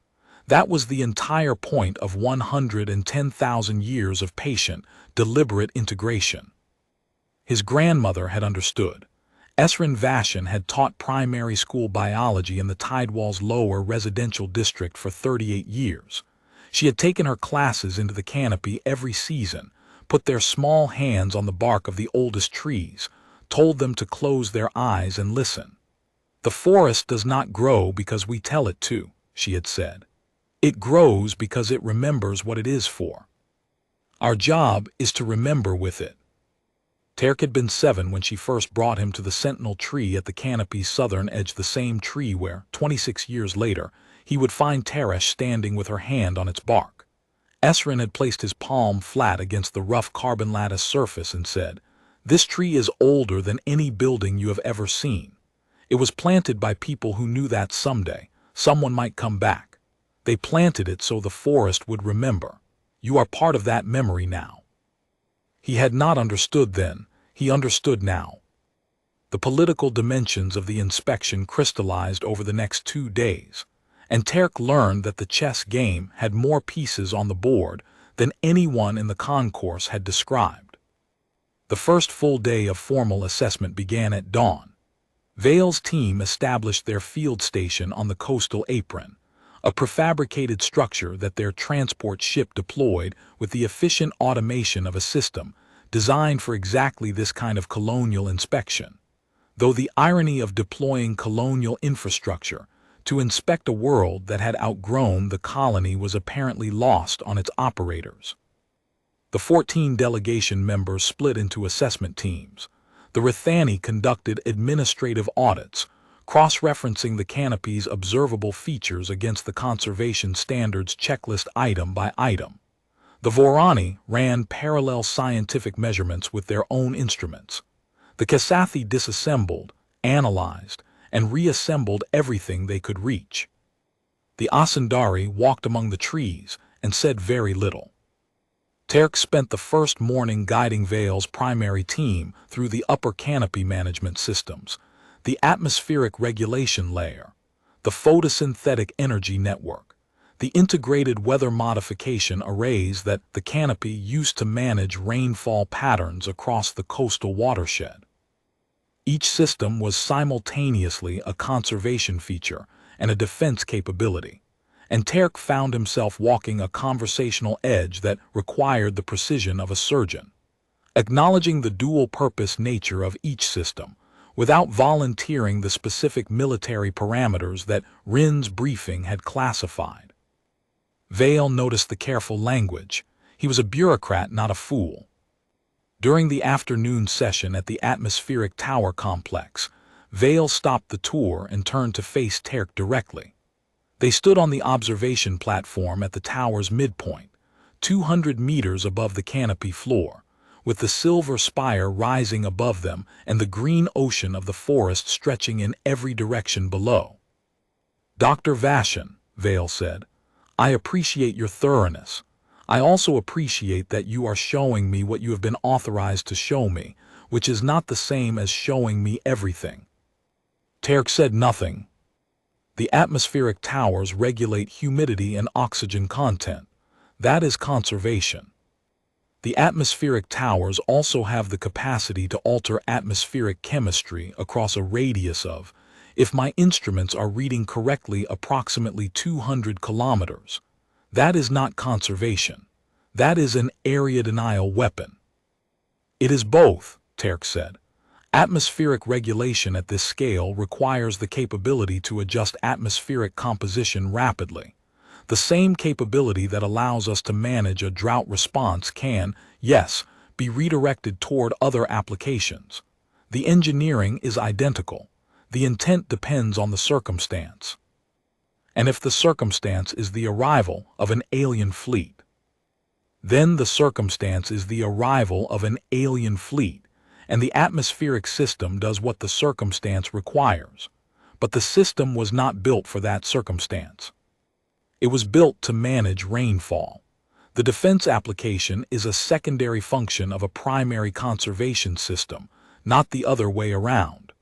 That was the entire point of 110,000 years of patient, deliberate integration. His grandmother had understood. Esrin Vashan had taught primary school biology in the Tidewall's lower residential district for 38 years. She had taken her classes into the canopy every season, put their small hands on the bark of the oldest trees, told them to close their eyes and listen. "The forest does not grow because we tell it to," she had said. "It grows because it remembers what it is for. Our job is to remember with it." Terk had been 7 when she first brought him to the sentinel tree at the canopy's southern edge, the same tree where, 26 years later, he would find Teresh standing with her hand on its bark. Esrin had placed his palm flat against the rough carbon lattice surface and said, "This tree is older than any building you have ever seen. It was planted by people who knew that someday someone might come back. They planted it so the forest would remember. You are part of that memory now. He had not understood then, he understood now. The political dimensions of the inspection crystallized over the next 2 days, and Terk learned that the chess game had more pieces on the board than anyone in the concourse had described. The first full day of formal assessment began at dawn. Vale's team established their field station on the coastal apron, a prefabricated structure that their transport ship deployed with the efficient automation of a system designed for exactly this kind of colonial inspection. Though the irony of deploying colonial infrastructure to inspect a world that had outgrown the colony was apparently lost on its operators. The 14 delegation members split into assessment teams. The Rithani conducted administrative audits, cross-referencing the canopy's observable features against the conservation standards checklist item by item. The Vorani ran parallel scientific measurements with their own instruments. The Kasathi disassembled, analyzed, and reassembled everything they could reach. The Asandari walked among the trees and said very little. Terk spent the first morning guiding Vale's primary team through the upper canopy management systems, the atmospheric regulation layer, the photosynthetic energy network, the integrated weather modification arrays that the canopy used to manage rainfall patterns across the coastal watershed. Each system was simultaneously a conservation feature and a defense capability, and Terk found himself walking a conversational edge that required the precision of a surgeon, acknowledging the dual-purpose nature of each system, without volunteering the specific military parameters that Rin's briefing had classified. Vale noticed the careful language. He was a bureaucrat, not a fool. During the afternoon session at the atmospheric tower complex, Vale stopped the tour and turned to face Terk directly. They stood on the observation platform at the tower's midpoint, 200 meters above the canopy floor, with the silver spire rising above them and the green ocean of the forest stretching in every direction below. "Dr. Vashan," Vale said, "I appreciate your thoroughness. I also appreciate that you are showing me what you have been authorized to show me, which is not the same as showing me everything." Terk said nothing. The atmospheric towers regulate humidity and oxygen content. That is conservation. The atmospheric towers also have the capacity to alter atmospheric chemistry across a radius of, if my instruments are reading correctly, approximately 200 kilometers. That is not conservation. That is an area denial weapon. "It is both," Terk said. "Atmospheric regulation at this scale requires the capability to adjust atmospheric composition rapidly. The same capability that allows us to manage a drought response can, yes, be redirected toward other applications. The engineering is identical. The intent depends on the circumstance. And if the circumstance is the arrival of an alien fleet, then the circumstance is the arrival of an alien fleet, and the atmospheric system does what the circumstance requires. But the system was not built for that circumstance. It was built to manage rainfall. The defense application is a secondary function of a primary conservation system, not the other way around."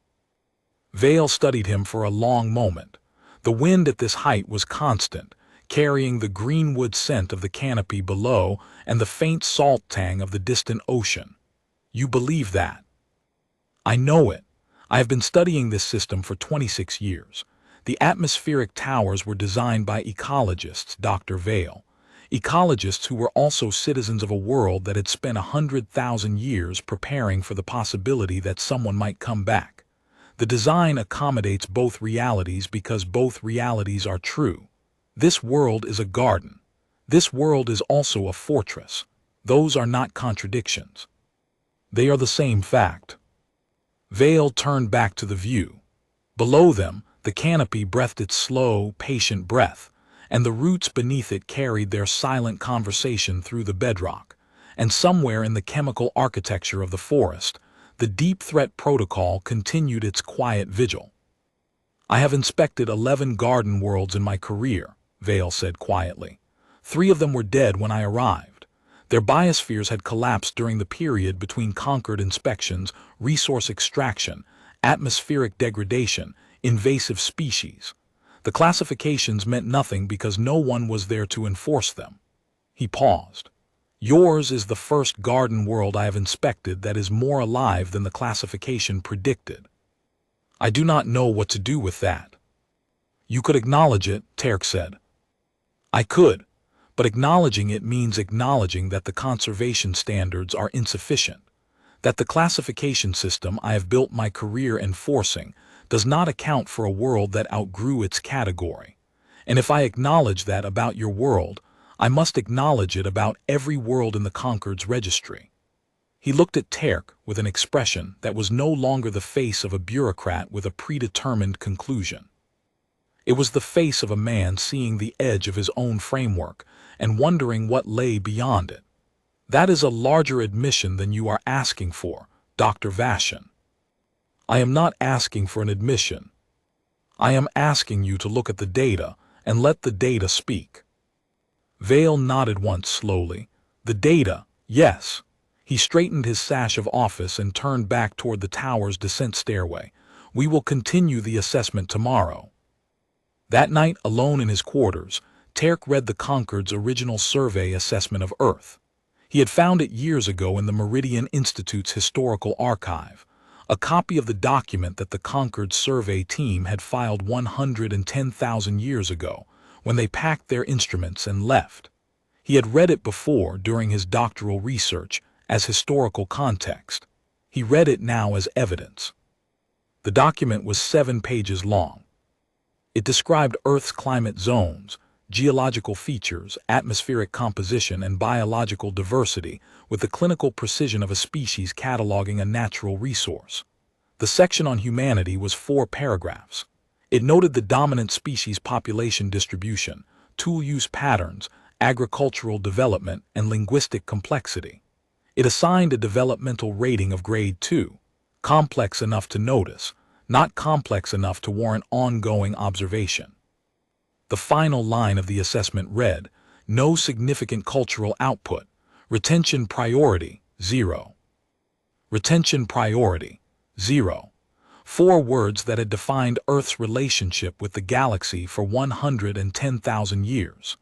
Vale studied him for a long moment. The wind at this height was constant, carrying the greenwood scent of the canopy below and the faint salt tang of the distant ocean. "You believe that?" "I know it. I have been studying this system for 26 years. The atmospheric towers were designed by ecologists, Dr. Vale. Ecologists who were also citizens of a world that had spent 100,000 years preparing for the possibility that someone might come back. The design accommodates both realities because both realities are true. This world is a garden. This world is also a fortress. Those are not contradictions. They are the same fact." Vale turned back to the view. Below them, the canopy breathed its slow, patient breath, and the roots beneath it carried their silent conversation through the bedrock, and somewhere in the chemical architecture of the forest, the deep threat protocol continued its quiet vigil. "I have inspected 11 garden worlds in my career," Vale said quietly. 3 of them were dead when I arrived. Their biospheres had collapsed during the period between conquered inspections, resource extraction, atmospheric degradation, invasive species. The classifications meant nothing because no one was there to enforce them. He paused. Yours is the first garden world I have inspected that is more alive than the classification predicted. I do not know what to do with that. You could acknowledge it, Terk said. I could, but acknowledging it means acknowledging that the conservation standards are insufficient, that the classification system I have built my career enforcing does not account for a world that outgrew its category. And if I acknowledge that about your world, I must acknowledge it about every world in the Concord's registry. He looked at Terk with an expression that was no longer the face of a bureaucrat with a predetermined conclusion. It was the face of a man seeing the edge of his own framework and wondering what lay beyond it. That is a larger admission than you are asking for, Dr. Vashan. I am not asking for an admission. I am asking you to look at the data and let the data speak. Vale nodded once slowly. The data, yes. He straightened his sash of office and turned back toward the tower's descent stairway. We will continue the assessment tomorrow. That night, alone in his quarters, Terk read the Concord's original survey assessment of Earth. He had found it years ago in the Meridian Institute's historical archive, a copy of the document that the Concord survey team had filed 110,000 years ago, when they packed their instruments and left. He had read it before during his doctoral research as historical context. He read it now as evidence. The document was 7 pages long. It described Earth's climate zones, geological features, atmospheric composition, and biological diversity with the clinical precision of a species cataloging a natural resource. The section on humanity was 4 paragraphs. It noted the dominant species population distribution, tool use patterns, agricultural development, and linguistic complexity. It assigned a developmental rating of grade 2, complex enough to notice, not complex enough to warrant ongoing observation. The final line of the assessment read, no significant cultural output, retention priority, 0. Retention priority, 0. 4 words that had defined Earth's relationship with the galaxy for 110,000 years.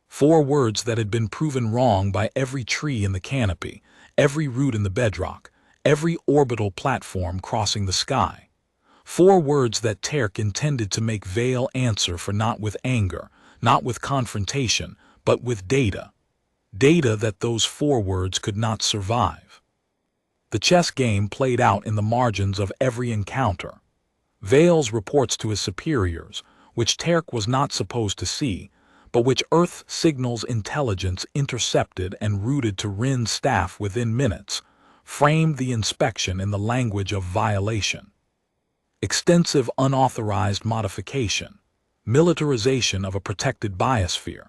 4 words that had been proven wrong by every tree in the canopy, every root in the bedrock, every orbital platform crossing the sky. 4 words that Terk intended to make Vale answer for, not with anger, not with confrontation, but with data. Data that those 4 words could not survive. The chess game played out in the margins of every encounter. Vale's reports to his superiors, which Terk was not supposed to see, but which Earth Signals Intelligence intercepted and routed to Rin's staff within minutes, framed the inspection in the language of violation. Extensive unauthorized modification, militarization of a protected biosphere,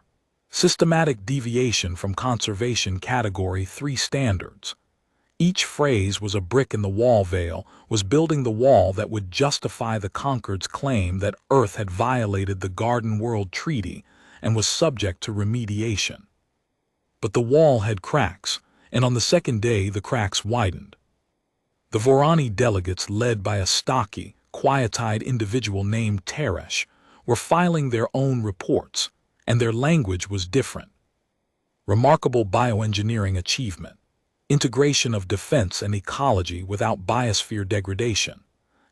systematic deviation from conservation category 3 standards. Each phrase was a brick in the wall. Vale was building the wall that would justify the Concord's claim that Earth had violated the Garden World Treaty and was subject to remediation. But the wall had cracks, and on the second day the cracks widened. The Vorani delegates, led by a stocky, quiet-eyed individual named Teresh, were filing their own reports, and their language was different. Remarkable bioengineering achievement. Integration of defense and ecology without biosphere degradation.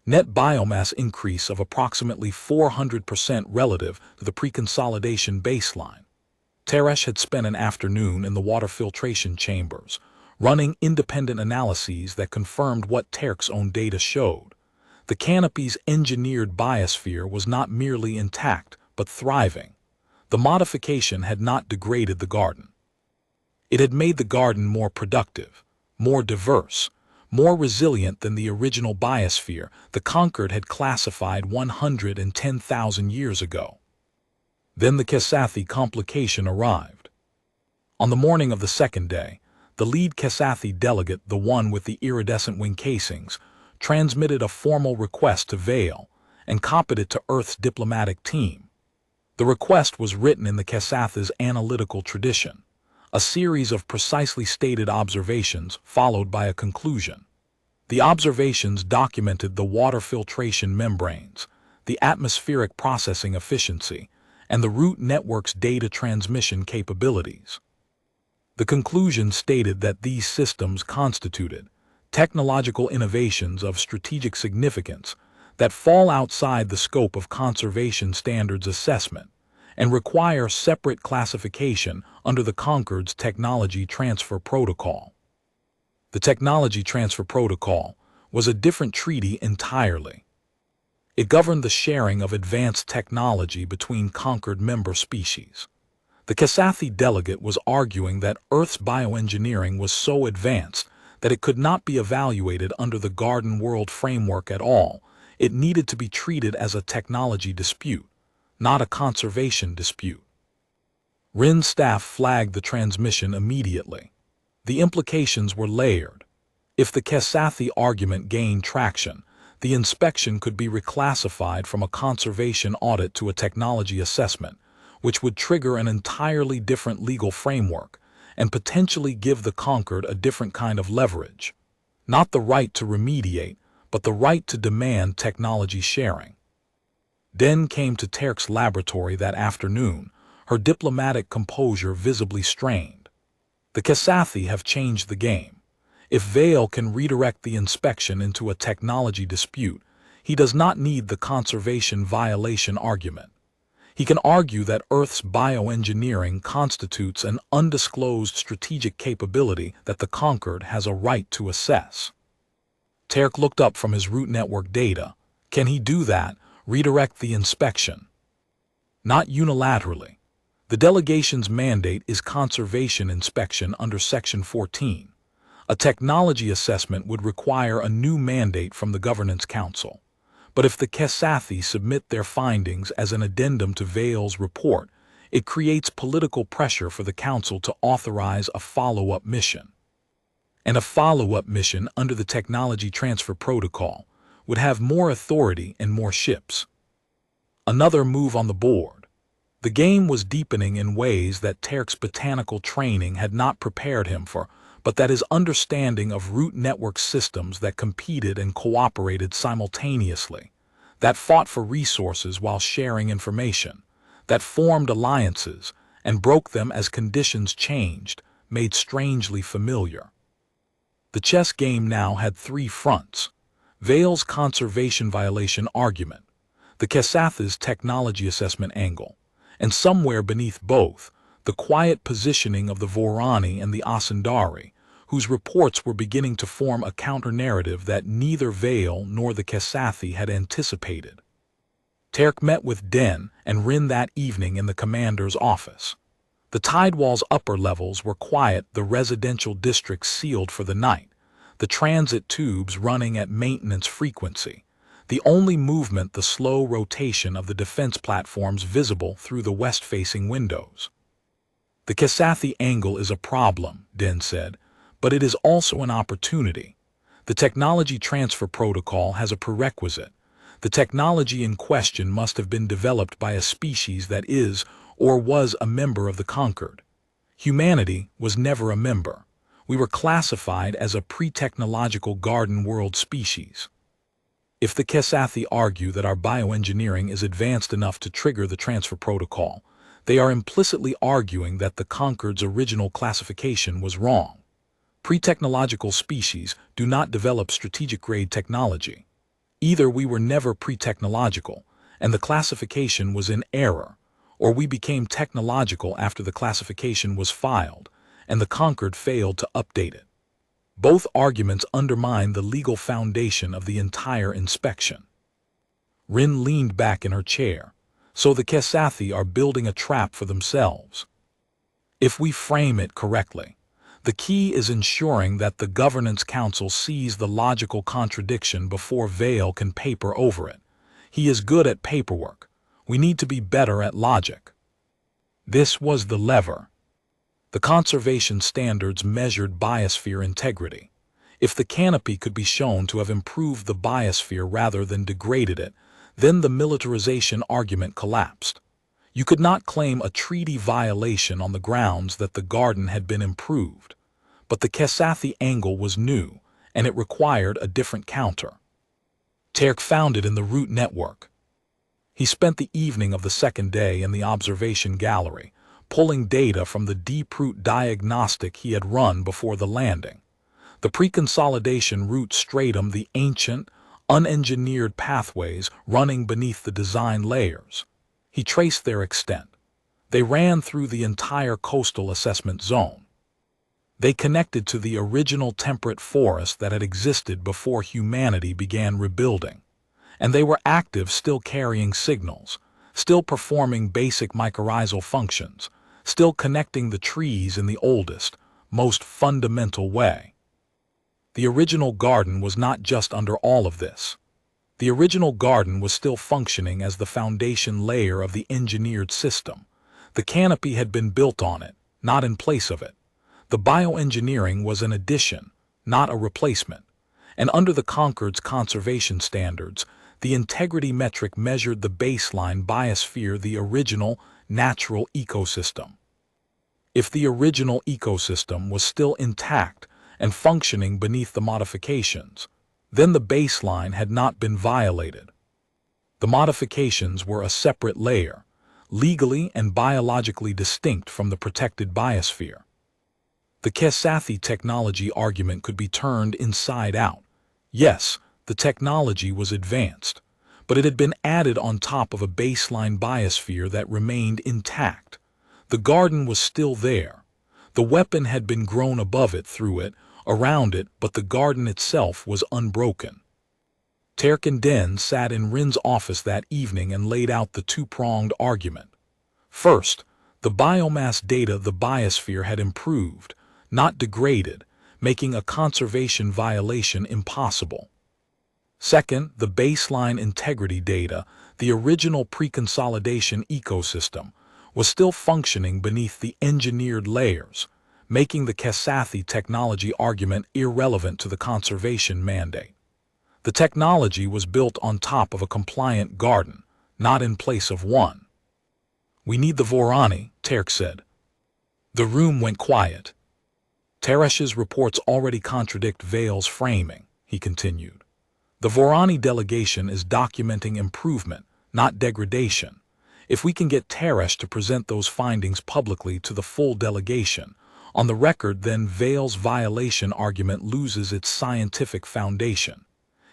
Net biomass increase of approximately 400% relative to the pre-consolidation baseline. Teresh had spent an afternoon in the water filtration chambers, running independent analyses that confirmed what Terk's own data showed. The canopy's engineered biosphere was not merely intact, but thriving. The modification had not degraded the garden. It had made the garden more productive, more diverse, more resilient than the original biosphere the Concord had classified 110,000 years ago. Then the Kesathi complication arrived. On the morning of the second day, the lead Kesathi delegate, the one with the iridescent wing casings, transmitted a formal request to Vale and copied it to Earth's diplomatic team. The request was written in the Kesatha's analytical tradition, a series of precisely stated observations followed by a conclusion. The observations documented the water filtration membranes, the atmospheric processing efficiency, and the root network's data transmission capabilities. The conclusion stated that these systems constituted technological innovations of strategic significance that fall outside the scope of conservation standards assessment and require separate classification under the Concord's Technology Transfer Protocol. The Technology Transfer Protocol was a different treaty entirely. It governed the sharing of advanced technology between Concord member species. The Kesatha delegate was arguing that Earth's bioengineering was so advanced that it could not be evaluated under the Garden World framework at all. It needed to be treated as a technology dispute, not a conservation dispute. Rin's staff flagged the transmission immediately. The implications were layered. If the Kesatha argument gained traction, the inspection could be reclassified from a conservation audit to a technology assessment, which would trigger an entirely different legal framework and potentially give the Concord a different kind of leverage. Not the right to remediate, but the right to demand technology sharing. Den came to Terk's laboratory that afternoon, her diplomatic composure visibly strained. The Kesatha have changed the game. If Vale can redirect the inspection into a technology dispute, he does not need the conservation violation argument. He can argue that Earth's bioengineering constitutes an undisclosed strategic capability that the Concord has a right to assess. Terk looked up from his root network data. Can he do that, redirect the inspection? Not unilaterally. The delegation's mandate is conservation inspection under Section 14. A technology assessment would require a new mandate from the Governance Council. But if the Kesatha submit their findings as an addendum to Vale's report, it creates political pressure for the Council to authorize a follow-up mission. And a follow-up mission under the Technology Transfer Protocol would have more authority and more ships. Another move on the board. The game was deepening in ways that Terk's botanical training had not prepared him for, but that his understanding of root network systems that competed and cooperated simultaneously, that fought for resources while sharing information, that formed alliances and broke them as conditions changed, made strangely familiar. The chess game now had three fronts: Vale's conservation violation argument, the Kesatha's technology assessment angle, and somewhere beneath both, the quiet positioning of the Vorani and the Asundari, whose reports were beginning to form a counter-narrative that neither Vale nor the Kesatha had anticipated. Terk met with Den and Rin that evening in the commander's office. The Tidewall's upper levels were quiet, the residential districts sealed for the night, the transit tubes running at maintenance frequency, the only movement the slow rotation of the defense platforms visible through the west-facing windows. The Kesatha angle is a problem, Den said, but it is also an opportunity. The Technology Transfer Protocol has a prerequisite. The technology in question must have been developed by a species that is or was a member of the Concord. Humanity was never a member. We were classified as a pre-technological Garden World species. If the Kesatha argue that our bioengineering is advanced enough to trigger the transfer protocol, they are implicitly arguing that the Concord's original classification was wrong. Pre-technological species do not develop strategic-grade technology. Either we were never pre-technological, and the classification was in error, or we became technological after the classification was filed, and the Concord failed to update it. Both arguments undermine the legal foundation of the entire inspection. Rin leaned back in her chair. So the Kesatha are building a trap for themselves. If we frame it correctly, the key is ensuring that the Governance Council sees the logical contradiction before Vale can paper over it. He is good at paperwork. We need to be better at logic. This was the lever. The conservation standards measured biosphere integrity. If the canopy could be shown to have improved the biosphere rather than degraded it, then the militarization argument collapsed. You could not claim a treaty violation on the grounds that the garden had been improved, but the Kesathi angle was new, and it required a different counter. Terk found it in the root network. He spent the evening of the second day in the observation gallery, pulling data from the deep root diagnostic he had run before the landing. The pre-consolidation root stratum, the ancient, unengineered pathways running beneath the design layers. He traced their extent. They ran through the entire coastal assessment zone. They connected to the original temperate forest that had existed before humanity began rebuilding. And they were active, still carrying signals, still performing basic mycorrhizal functions, still connecting the trees in the oldest, most fundamental way. The original garden was not just under all of this. The original garden was still functioning as the foundation layer of the engineered system. The canopy had been built on it, not in place of it. The bioengineering was an addition, not a replacement. And under the Concord's conservation standards, the integrity metric measured the baseline biosphere, the original natural ecosystem. If the original ecosystem was still intact and functioning beneath the modifications, then the baseline had not been violated. The modifications were a separate layer, legally and biologically distinct from the protected biosphere. The Kesathi technology argument could be turned inside out. Yes, the technology was advanced, but it had been added on top of a baseline biosphere that remained intact. The garden was still there. The weapon had been grown above it, through it, around it, but the garden itself was unbroken. Terk and Den sat in Rin's office that evening and laid out the two-pronged argument. First, the biomass data, the biosphere had improved, not degraded, making a conservation violation impossible. Second, the baseline integrity data, the original pre-consolidation ecosystem, was still functioning beneath the engineered layers, making the Kesathi technology argument irrelevant to the conservation mandate. The technology was built on top of a compliant garden, not in place of one. "We need the Vorani," Terk said. The room went quiet. "Teresh's reports already contradict Vale's framing," he continued. "The Vorani delegation is documenting improvement, not degradation. If we can get Teresh to present those findings publicly to the full delegation, on the record, then Vale's violation argument loses its scientific foundation.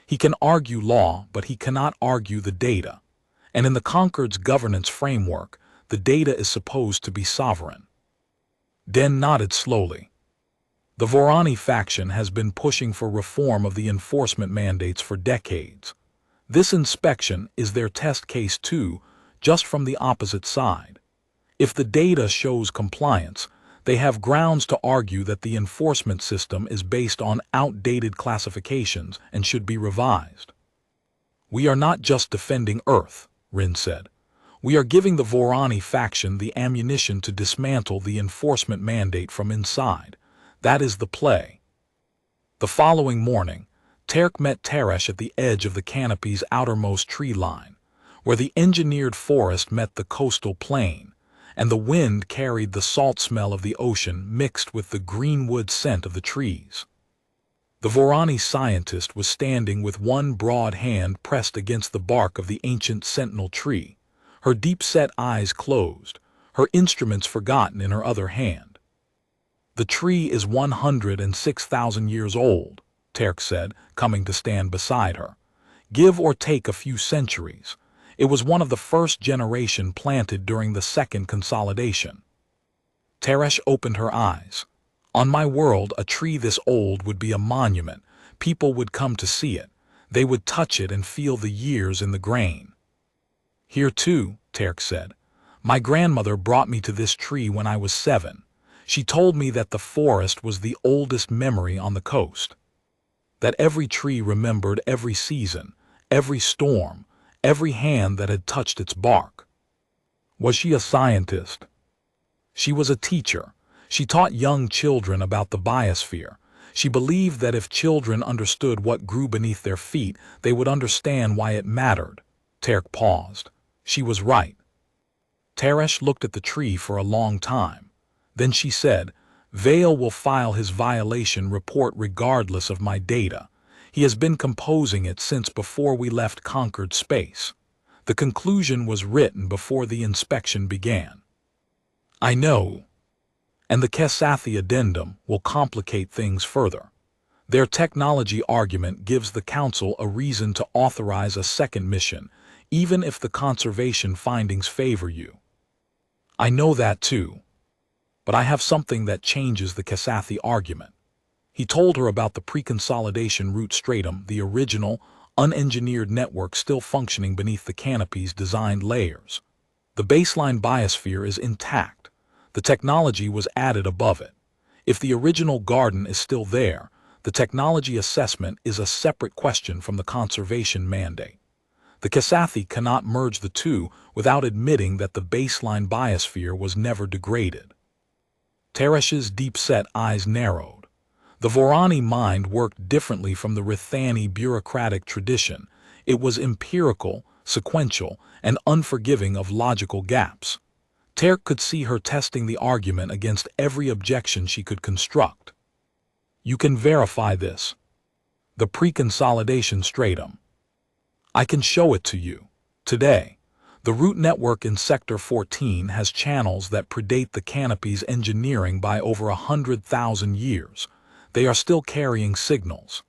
He can argue law, but he cannot argue the data. And in the Concord's governance framework, the data is supposed to be sovereign." Den nodded slowly. "The Vorani faction has been pushing for reform of the enforcement mandates for decades. This inspection is their test case too, just from the opposite side. If the data shows compliance, they have grounds to argue that the enforcement system is based on outdated classifications and should be revised." "We are not just defending Earth," Rin said. "We are giving the Vorani faction the ammunition to dismantle the enforcement mandate from inside. That is the play." The following morning, Terk met Teresh at the edge of the canopy's outermost tree line, where the engineered forest met the coastal plain, and the wind carried the salt smell of the ocean mixed with the greenwood scent of the trees. The Vorani scientist was standing with one broad hand pressed against the bark of the ancient sentinel tree, her deep-set eyes closed, her instruments forgotten in her other hand. "The tree is 106,000 years old," Terk said, coming to stand beside her. "Give or take a few centuries. It was one of the first generation planted during the second consolidation." Teresh opened her eyes. "On my world, a tree this old would be a monument. People would come to see it. They would touch it and feel the years in the grain." "Here too," Terk said. "My grandmother brought me to this tree when I was 7. She told me that the forest was the oldest memory on the coast. That every tree remembered every season, every storm, every hand that had touched its bark." "Was she a scientist?" "She was a teacher. She taught young children about the biosphere. She believed that if children understood what grew beneath their feet, they would understand why it mattered." Terk paused. "She was right." Teresh looked at the tree for a long time. Then she said, "Vale will file his violation report regardless of my data. He has been composing it since before we left conquered space. The conclusion was written before the inspection began." "I know." "And the Kesathi addendum will complicate things further. Their technology argument gives the Council a reason to authorize a second mission, even if the conservation findings favor you." "I know that too. But I have something that changes the Kesathi argument." He told her about the pre-consolidation root stratum, the original, unengineered network still functioning beneath the canopy's designed layers. The baseline biosphere is intact. The technology was added above it. If the original garden is still there, the technology assessment is a separate question from the conservation mandate. The Kesathi cannot merge the two without admitting that the baseline biosphere was never degraded. Teresh's deep-set eyes narrowed. The Vorani mind worked differently from the Rithani bureaucratic tradition. It was empirical, sequential, and unforgiving of logical gaps. Terk could see her testing the argument against every objection she could construct. "You can verify this. The pre-consolidation stratum. I can show it to you. Today, the root network in Sector 14 has channels that predate the canopy's engineering by over 100,000 years. They are still carrying signals."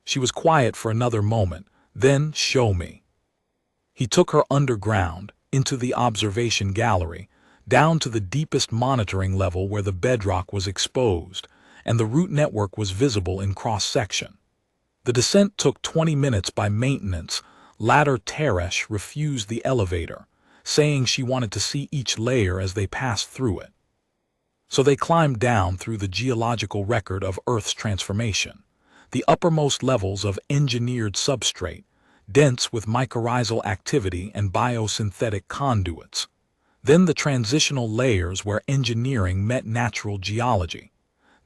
She was quiet for another moment. "Then show me." He took her underground, into the observation gallery, down to the deepest monitoring level where the bedrock was exposed, and the root network was visible in cross-section. The descent took 20 minutes by maintenance. Latter Teresh refused the elevator, saying she wanted to see each layer as they passed through it. So they climbed down through the geological record of Earth's transformation, the uppermost levels of engineered substrate, dense with mycorrhizal activity and biosynthetic conduits. Then the transitional layers where engineering met natural geology.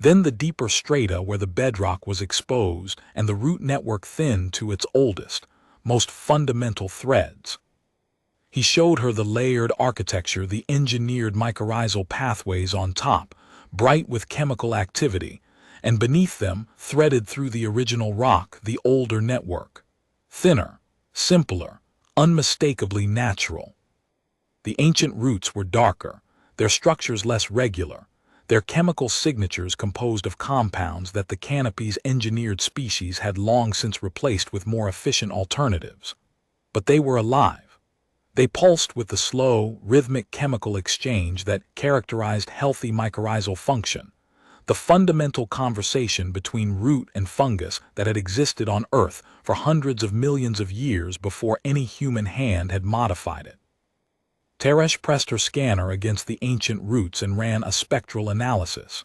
Then the deeper strata where the bedrock was exposed and the root network thinned to its oldest, most fundamental threads. He showed her the layered architecture, the engineered mycorrhizal pathways on top, bright with chemical activity, and beneath them, threaded through the original rock, the older network. Thinner, simpler, unmistakably natural. The ancient roots were darker, their structures less regular, their chemical signatures composed of compounds that the canopy's engineered species had long since replaced with more efficient alternatives. But they were alive. They pulsed with the slow, rhythmic chemical exchange that characterized healthy mycorrhizal function, the fundamental conversation between root and fungus that had existed on Earth for hundreds of millions of years before any human hand had modified it. Teresh pressed her scanner against the ancient roots and ran a spectral analysis.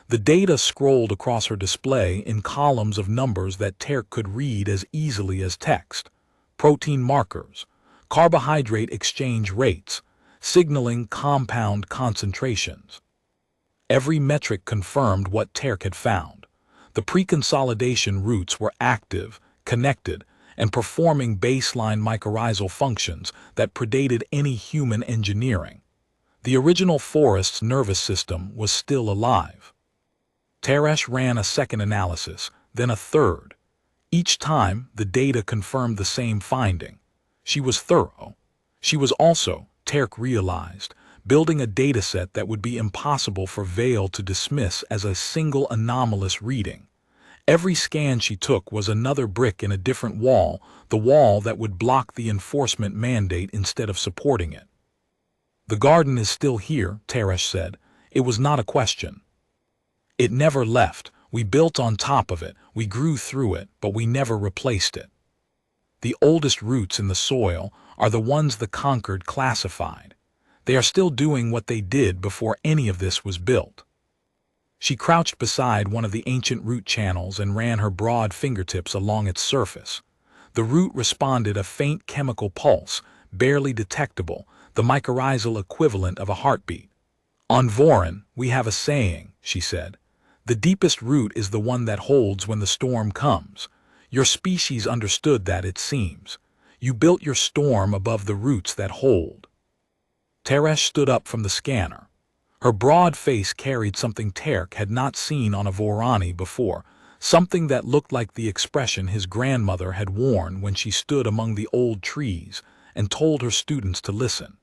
The data scrolled across her display in columns of numbers that Terk could read as easily as text. Protein markers, carbohydrate exchange rates, signaling compound concentrations. Every metric confirmed what Terk had found. The pre-consolidation roots were active, connected, and performing baseline mycorrhizal functions that predated any human engineering. The original forest's nervous system was still alive. Teresh ran a second analysis, then a third. Each time, the data confirmed the same finding. She was thorough. She was also, Terk realized, building a dataset that would be impossible for Vale to dismiss as a single anomalous reading. Every scan she took was another brick in a different wall, the wall that would block the enforcement mandate instead of supporting it. "The garden is still here," Teresh said. "It was not a question. It never left. We built on top of it, we grew through it, but we never replaced it. The oldest roots in the soil are the ones the conquered classified. They are still doing what they did before any of this was built." She crouched beside one of the ancient root channels and ran her broad fingertips along its surface. The root responded a faint chemical pulse, barely detectable, the mycorrhizal equivalent of a heartbeat. "On Vorin, we have a saying," she said. "The deepest root is the one that holds when the storm comes. Your species understood that, it seems. You built your storm above the roots that hold." Teresh stood up from the scanner. Her broad face carried something Terk had not seen on a Vorani before, something that looked like the expression his grandmother had worn when she stood among the old trees and told her students to listen.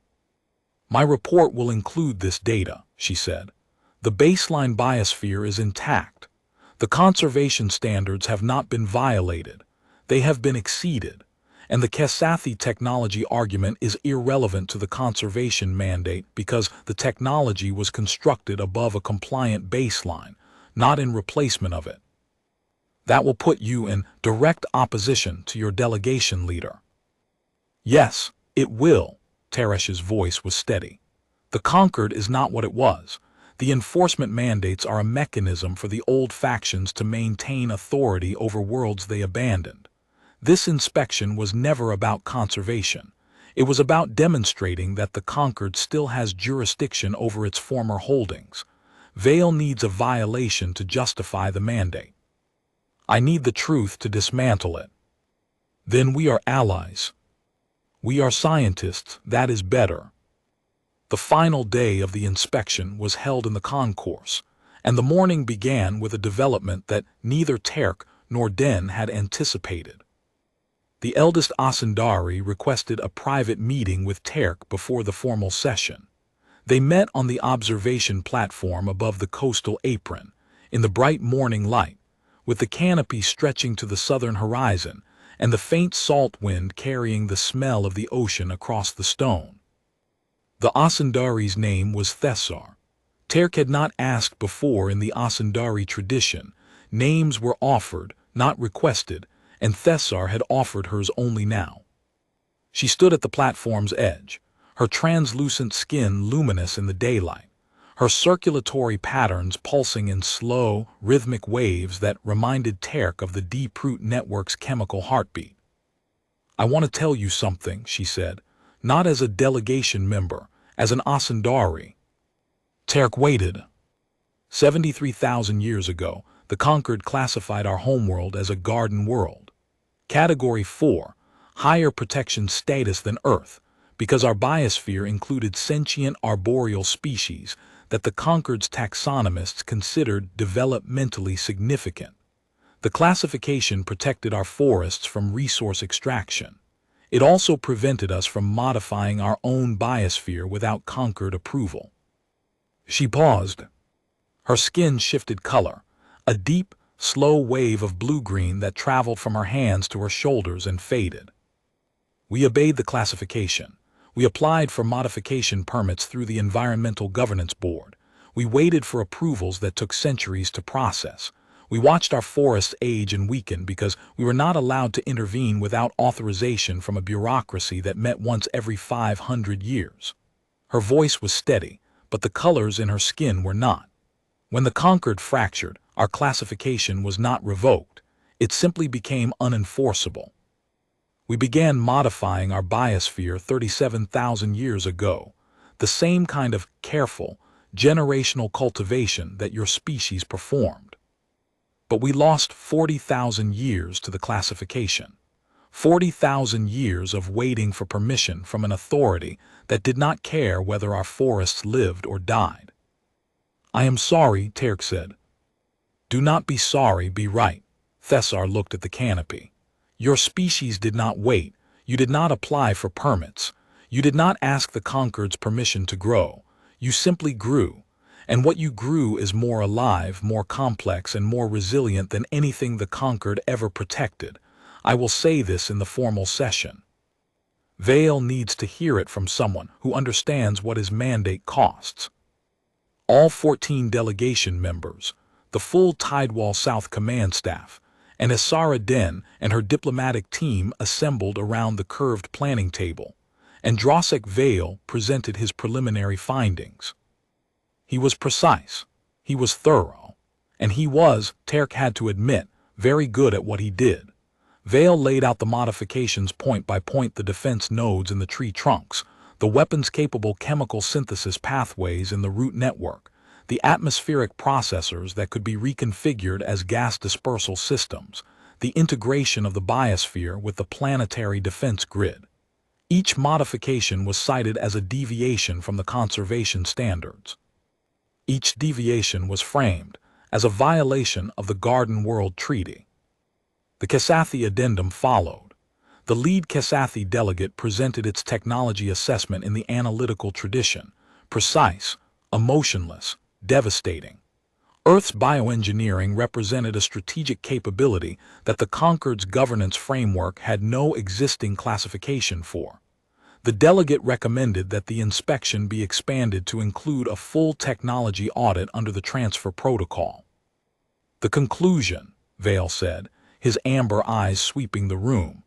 "My report will include this data," she said. "The baseline biosphere is intact. The conservation standards have not been violated. They have been exceeded. And the Kesathi technology argument is irrelevant to the conservation mandate because the technology was constructed above a compliant baseline, not in replacement of it. That will put you in direct opposition to your delegation leader." "Yes, it will." Teresh's voice was steady. "The Conquered is not what it was. The enforcement mandates are a mechanism for the old factions to maintain authority over worlds they abandoned. This inspection was never about conservation. It was about demonstrating that the Conquered still has jurisdiction over its former holdings. Vale needs a violation to justify the mandate. I need the truth to dismantle it. Then we are allies. We are scientists, that is better." The final day of the inspection was held in the concourse, and the morning began with a development that neither Terk nor Den had anticipated. The eldest Asandari requested a private meeting with Terk before the formal session. They met on the observation platform above the coastal apron, in the bright morning light, with the canopy stretching to the southern horizon and the faint salt wind carrying the smell of the ocean across the stone. The Asandari's name was Thessar. Terk had not asked before in the Asandari tradition. Names were offered, not requested, and Thessar had offered hers only now. She stood at the platform's edge, her translucent skin luminous in the daylight, her circulatory patterns pulsing in slow, rhythmic waves that reminded Terk of the Deep Root Network's chemical heartbeat. "I want to tell you something," she said, "not as a delegation member, as an Asandari." Terk waited. 73,000 years ago, the Conquered classified our homeworld as a garden world. Category 4, higher protection status than Earth, because our biosphere included sentient arboreal species that the Conquered's taxonomists considered developmentally significant. The classification protected our forests from resource extraction. It also prevented us from modifying our own biosphere without Conquered approval. She paused. Her skin shifted color, a deep, slow wave of blue-green that traveled from her hands to her shoulders and faded. "We obeyed the classification. We applied for modification permits through the Environmental Governance Board. We waited for approvals that took centuries to process. We watched our forests age and weaken because we were not allowed to intervene without authorization from a bureaucracy that met once every 500 years. Her voice was steady, but the colors in her skin were not. When the Conquered fractured, our classification was not revoked. It simply became unenforceable. We began modifying our biosphere 37,000 years ago, the same kind of careful, generational cultivation that your species performed. But we lost 40,000 years to the classification. 40,000 years of waiting for permission from an authority that did not care whether our forests lived or died." "I am sorry," Terk said. "Do not be sorry, be right." Thessar looked at the canopy. "Your species did not wait. You did not apply for permits. You did not ask the Conquered's permission to grow. You simply grew. And what you grew is more alive, more complex, and more resilient than anything the Conquered ever protected. I will say this in the formal session. Vale needs to hear it from someone who understands what his mandate costs." All 14 delegation members, the full Tidewall South command staff, and Isara Den and her diplomatic team assembled around the curved planning table, and Drosek Vale presented his preliminary findings. He was precise, he was thorough, and he was, Terk had to admit, very good at what he did. Vale laid out the modifications point by point: the defense nodes in the tree trunks, the weapons-capable chemical synthesis pathways in the root network, the atmospheric processors that could be reconfigured as gas dispersal systems, the integration of the biosphere with the planetary defense grid. Each modification was cited as a deviation from the conservation standards. Each deviation was framed as a violation of the Garden World Treaty. The Kesathi addendum followed. The lead Kesathi delegate presented its technology assessment in the analytical tradition: precise, emotionless, devastating. Earth's bioengineering represented a strategic capability that the Concord's governance framework had no existing classification for. The delegate recommended that the inspection be expanded to include a full technology audit under the transfer protocol. The conclusion, Vale said, his amber eyes sweeping the room,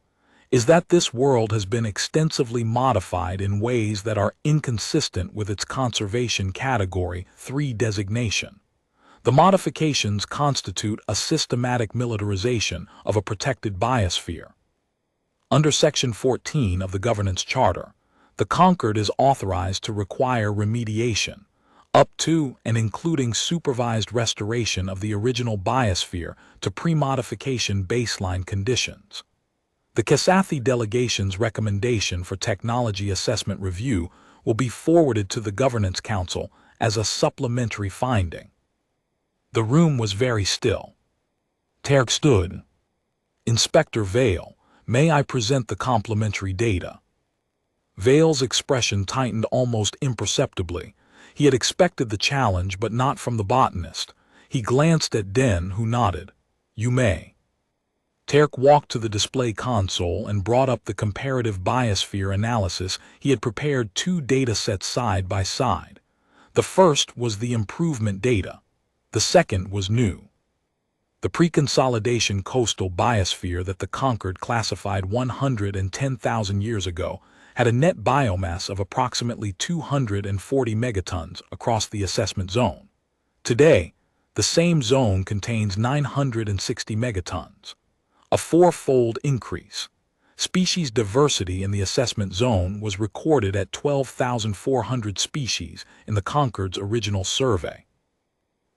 is that this world has been extensively modified in ways that are inconsistent with its Conservation Category 3 designation. The modifications constitute a systematic militarization of a protected biosphere. Under Section 14 of the Governance Charter, the Concord is authorized to require remediation, up to and including supervised restoration of the original biosphere to pre-modification baseline conditions. The Kesathi delegation's recommendation for technology assessment review will be forwarded to the Governance Council as a supplementary finding. The room was very still. Terk stood. "Inspector Vale, may I present the complementary data?" Vale's expression tightened almost imperceptibly. He had expected the challenge, but not from the botanist. He glanced at Den, who nodded. "You may." Terk walked to the display console and brought up the comparative biosphere analysis. He had prepared two data sets side by side. The first was the improvement data. The second was new. The pre-consolidation coastal biosphere that the Concord classified 110,000 years ago had a net biomass of approximately 240 megatons across the assessment zone. Today, the same zone contains 960 megatons, a four-fold increase. Species diversity in the assessment zone was recorded at 12,400 species in the Concord's original survey.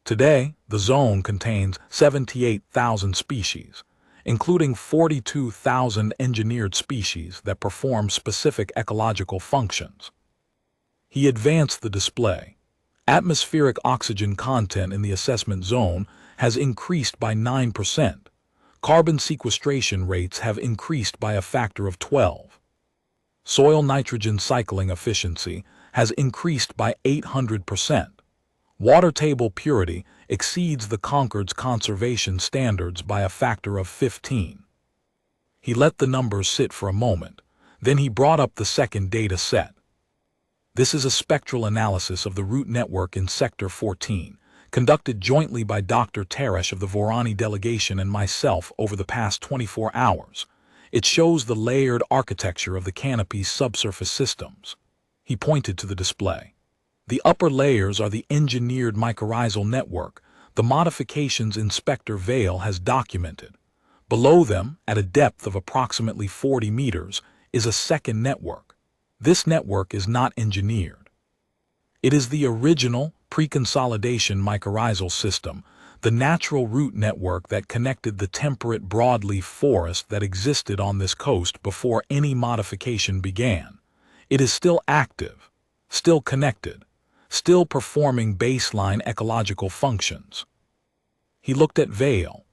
Today, the zone contains 78,000 species, including 42,000 engineered species that perform specific ecological functions. He advanced the display. Atmospheric oxygen content in the assessment zone has increased by 9%. Carbon sequestration rates have increased by a factor of 12. Soil nitrogen cycling efficiency has increased by 800%. Water table purity exceeds the Concord's conservation standards by a factor of 15. He let the numbers sit for a moment. Then he brought up the second data set. This is a spectral analysis of the root network in Sector 14, conducted jointly by Dr. Teresh of the Vorani delegation and myself over the past 24 hours. It shows the layered architecture of the canopy's subsurface systems. He pointed to the display. The upper layers are the engineered mycorrhizal network, the modifications Inspector Vale has documented. Below them, at a depth of approximately 40 meters, is a second network. This network is not engineered. It is the original pre-consolidation mycorrhizal system, the natural root network that connected the temperate broadleaf forest that existed on this coast before any modification began. It is still active, still connected, still performing baseline ecological functions. He looked at Vale.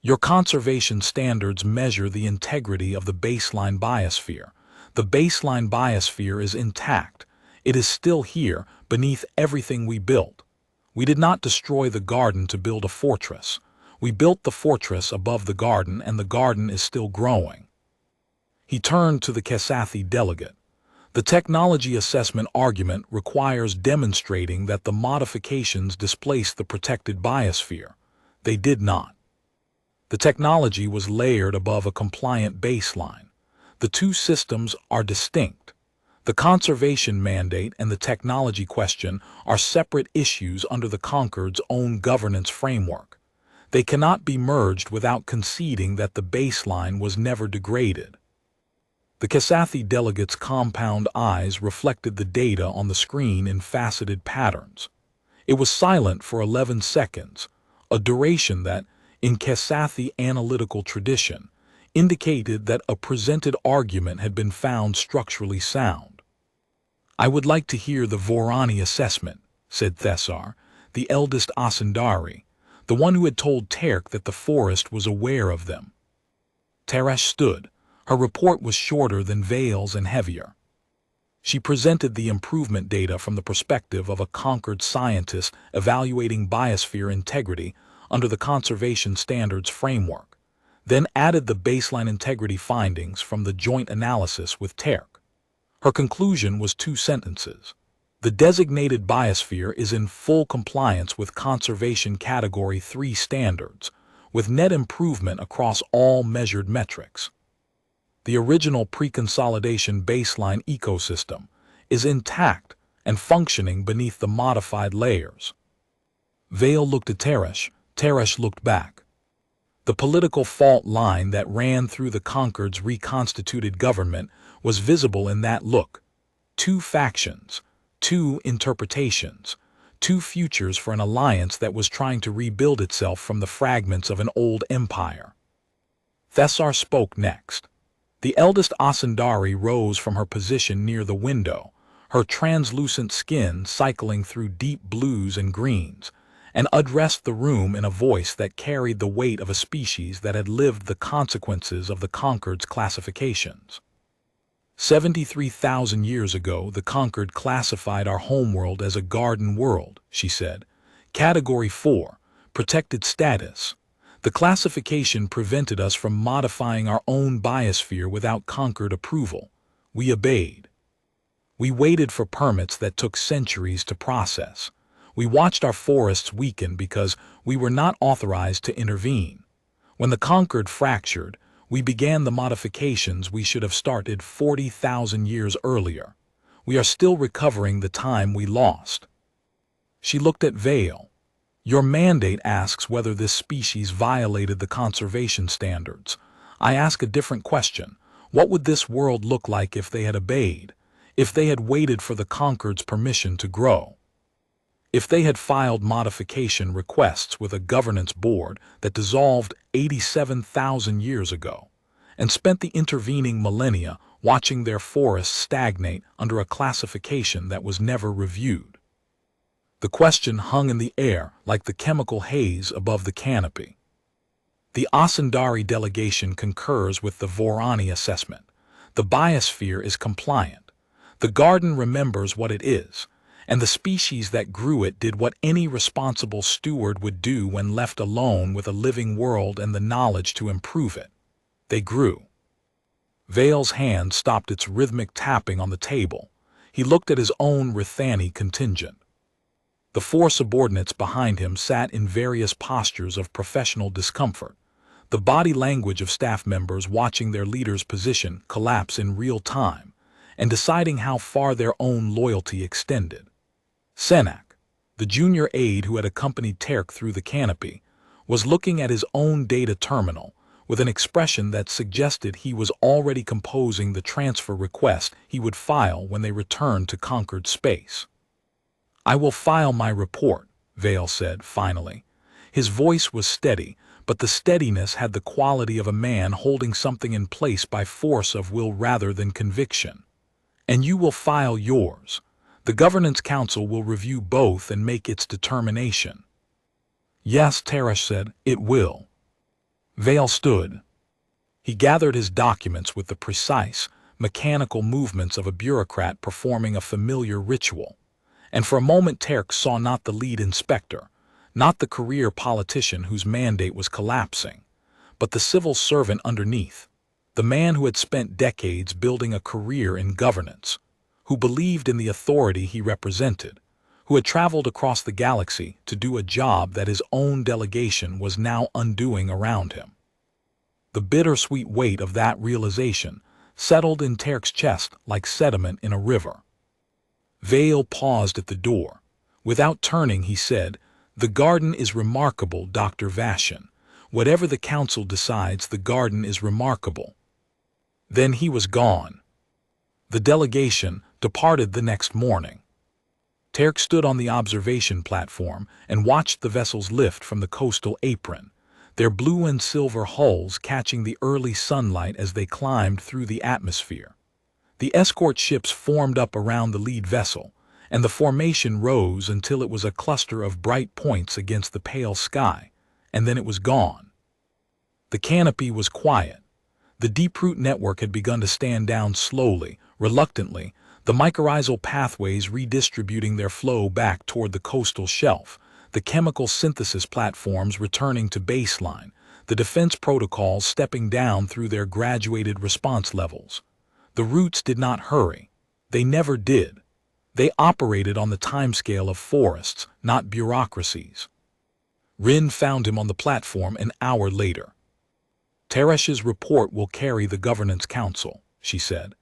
Your conservation standards measure the integrity of the baseline biosphere. The baseline biosphere is intact. It is still here, beneath everything we built. We did not destroy the garden to build a fortress. We built the fortress above the garden, and the garden is still growing. He turned to the Kesathi delegate. The technology assessment argument requires demonstrating that the modifications displaced the protected biosphere. They did not. The technology was layered above a compliant baseline. The two systems are distinct. The conservation mandate and the technology question are separate issues under the Concord's own governance framework. They cannot be merged without conceding that the baseline was never degraded. The Kesathi delegate's compound eyes reflected the data on the screen in faceted patterns. It was silent for 11 seconds, a duration that, in Kesathi analytical tradition, indicated that a presented argument had been found structurally sound. "I would like to hear the Vorani assessment," said Thessar, the eldest Asundari, the one who had told Terk that the forest was aware of them. Teresh stood. Her report was shorter than Vale's and heavier. She presented the improvement data from the perspective of a conquered scientist evaluating biosphere integrity under the conservation standards framework, then added the baseline integrity findings from the joint analysis with Terk. Her conclusion was 2 sentences. The designated biosphere is in full compliance with Conservation Category 3 standards, with net improvement across all measured metrics. The original pre-consolidation baseline ecosystem is intact and functioning beneath the modified layers. Vale looked at Teresh. Teresh looked back. The political fault line that ran through the Concord's reconstituted government was visible in that look. 2 factions, 2 interpretations, 2 futures for an alliance that was trying to rebuild itself from the fragments of an old empire. Thessar spoke next. The eldest Asundari rose from her position near the window, her translucent skin cycling through deep blues and greens, and addressed the room in a voice that carried the weight of a species that had lived the consequences of the Concord's classifications. 73,000 years ago, the Concord classified our homeworld as a garden world, she said. Category 4, protected status. The classification prevented us from modifying our own biosphere without Concord approval. We obeyed. We waited for permits that took centuries to process. We watched our forests weaken because we were not authorized to intervene. When the Concord fractured, we began the modifications we should have started 40,000 years earlier. We are still recovering the time we lost. She looked at Vale. Your mandate asks whether this species violated the conservation standards. I ask a different question. What would this world look like if they had obeyed? If they had waited for the Concord's permission to grow? If they had filed modification requests with a governance board that dissolved 87,000 years ago, and spent the intervening millennia watching their forests stagnate under a classification that was never reviewed? The question hung in the air like the chemical haze above the canopy. The Asundari delegation concurs with the Vorani assessment. The biosphere is compliant. The garden remembers what it is, and the species that grew it did what any responsible steward would do when left alone with a living world and the knowledge to improve it. They grew. Vale's hand stopped its rhythmic tapping on the table. He looked at his own Rithani contingent. The 4 subordinates behind him sat in various postures of professional discomfort, the body language of staff members watching their leader's position collapse in real time and deciding how far their own loyalty extended. Senak, the junior aide who had accompanied Terk through the canopy, was looking at his own data terminal with an expression that suggested he was already composing the transfer request he would file when they returned to conquered space. I will file my report, Vale said finally. His voice was steady, but the steadiness had the quality of a man holding something in place by force of will rather than conviction. And you will file yours. The Governance Council will review both and make its determination. Yes, Teresh said, it will. Vale stood. He gathered his documents with the precise, mechanical movements of a bureaucrat performing a familiar ritual. And for a moment Terk saw not the lead inspector, not the career politician whose mandate was collapsing, but the civil servant underneath, the man who had spent decades building a career in governance, who believed in the authority he represented, who had traveled across the galaxy to do a job that his own delegation was now undoing around him. The bittersweet weight of that realization settled in Terk's chest like sediment in a river. Vale paused at the door. Without turning, he said, "The garden is remarkable, Dr. Vashan. Whatever the council decides, the garden is remarkable." Then he was gone. The delegation departed the next morning. Terk stood on the observation platform and watched the vessels lift from the coastal apron. their blue and silver hulls catching the early sunlight as they climbed through the atmosphere. The escort ships formed up around the lead vessel, and the formation rose until it was a cluster of bright points against the pale sky, and then it was gone. The canopy was quiet. The deep-root network had begun to stand down slowly, reluctantly, the mycorrhizal pathways redistributing their flow back toward the coastal shelf, the chemical synthesis platforms returning to baseline, the defense protocols stepping down through their graduated response levels. The roots did not hurry. They never did. They operated on the timescale of forests, not bureaucracies. Rin found him on the platform an hour later. "Teresh's report will carry the Governance Council," she said.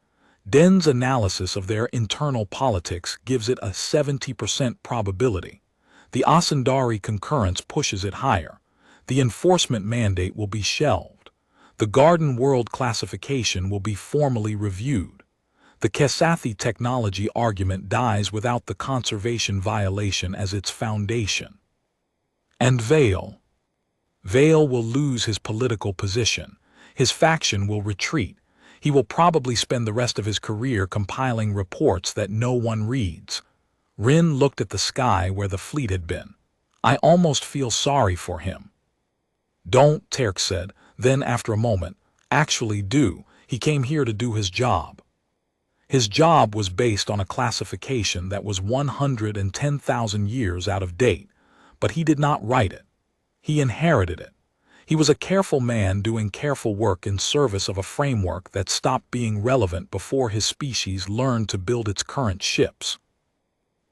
"Den's analysis of their internal politics gives it a 70% probability. The Asandari concurrence pushes it higher. The enforcement mandate will be shelved. The Garden World classification will be formally reviewed. The Kesathi technology argument dies without the conservation violation as its foundation. And Vale will lose his political position. His faction will retreat. He will probably spend the rest of his career compiling reports that no one reads." Rin looked at the sky where the fleet had been. "I almost feel sorry for him." "Don't," Terk said. Then, after a moment, "Actually do. He came here to do his job." His job was based on a classification that was 110,000 years out of date, but he did not write it. He inherited it. He was a careful man doing careful work in service of a framework that stopped being relevant before his species learned to build its current ships.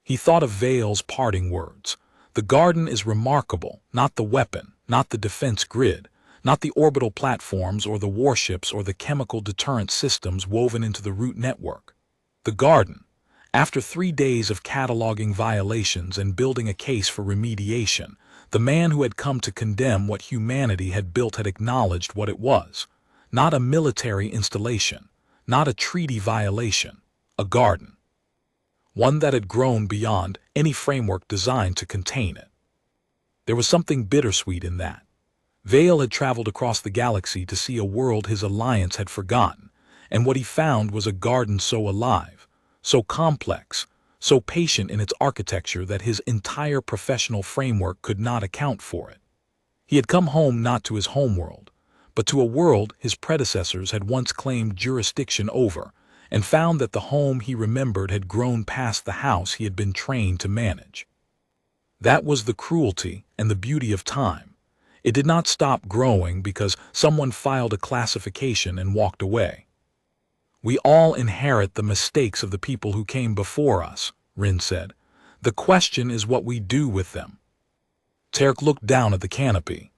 He thought of Vale's parting words. "The garden is remarkable, not the weapon, not the defense grid, not the orbital platforms or the warships or the chemical deterrent systems woven into the root network. The garden." After 3 days of cataloging violations and building a case for remediation, the man who had come to condemn what humanity had built had acknowledged what it was. Not a military installation, not a treaty violation, a garden. One that had grown beyond any framework designed to contain it. There was something bittersweet in that. Vale had traveled across the galaxy to see a world his alliance had forgotten, and what he found was a garden so alive, so complex, so patient in its architecture that his entire professional framework could not account for it. He had come home not to his homeworld, but to a world his predecessors had once claimed jurisdiction over, and found that the home he remembered had grown past the house he had been trained to manage. That was the cruelty and the beauty of time. It did not stop growing because someone filed a classification and walked away. "We all inherit the mistakes of the people who came before us," Rin said. "The question is what we do with them." Terk looked down at the canopy.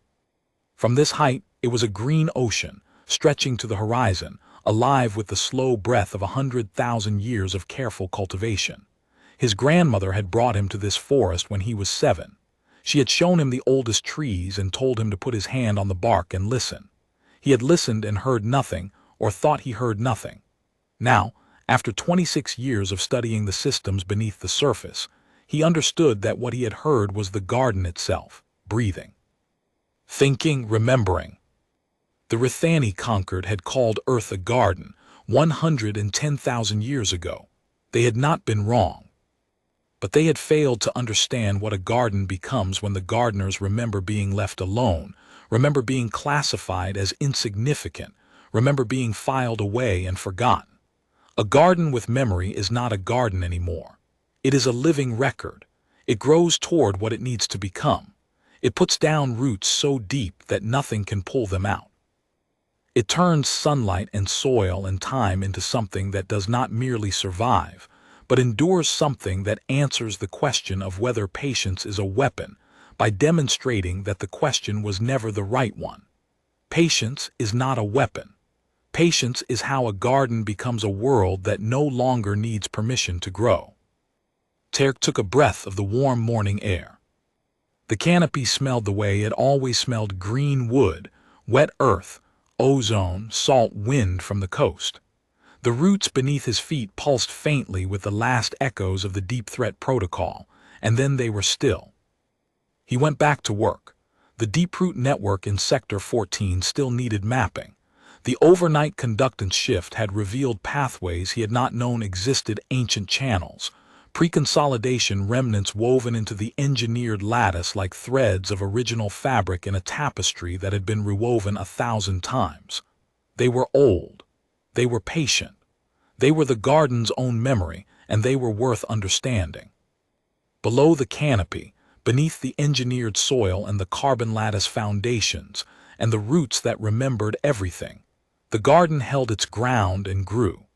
From this height, it was a green ocean, stretching to the horizon, alive with the slow breath of 100,000 years of careful cultivation. His grandmother had brought him to this forest when he was 7. She had shown him the oldest trees and told him to put his hand on the bark and listen. He had listened and heard nothing, or thought he heard nothing. Now, after 26 years of studying the systems beneath the surface, he understood that what he had heard was the garden itself, breathing, thinking, remembering. The Rithani conquered had called Earth a garden 110,000 years ago. They had not been wrong. But they had failed to understand what a garden becomes when the gardeners remember being left alone, remember being classified as insignificant, remember being filed away and forgotten. A garden with memory is not a garden anymore. It is a living record. It grows toward what it needs to become. It puts down roots so deep that nothing can pull them out. It turns sunlight and soil and time into something that does not merely survive, but endures, something that answers the question of whether patience is a weapon by demonstrating that the question was never the right one. Patience is not a weapon. Patience is how a garden becomes a world that no longer needs permission to grow. Terk took a breath of the warm morning air. The canopy smelled the way it always smelled: green wood, wet earth, ozone, salt wind from the coast. The roots beneath his feet pulsed faintly with the last echoes of the Deep Threat Protocol, and then they were still. He went back to work. The deep-root network in Sector 14 still needed mapping. The overnight conductance shift had revealed pathways he had not known existed, ancient channels, pre-consolidation remnants woven into the engineered lattice like threads of original fabric in a tapestry that had been rewoven 1,000 times. They were old. They were patient. They were the garden's own memory, and they were worth understanding. Below the canopy, beneath the engineered soil and the carbon lattice foundations, and the roots that remembered everything, the garden held its ground and grew.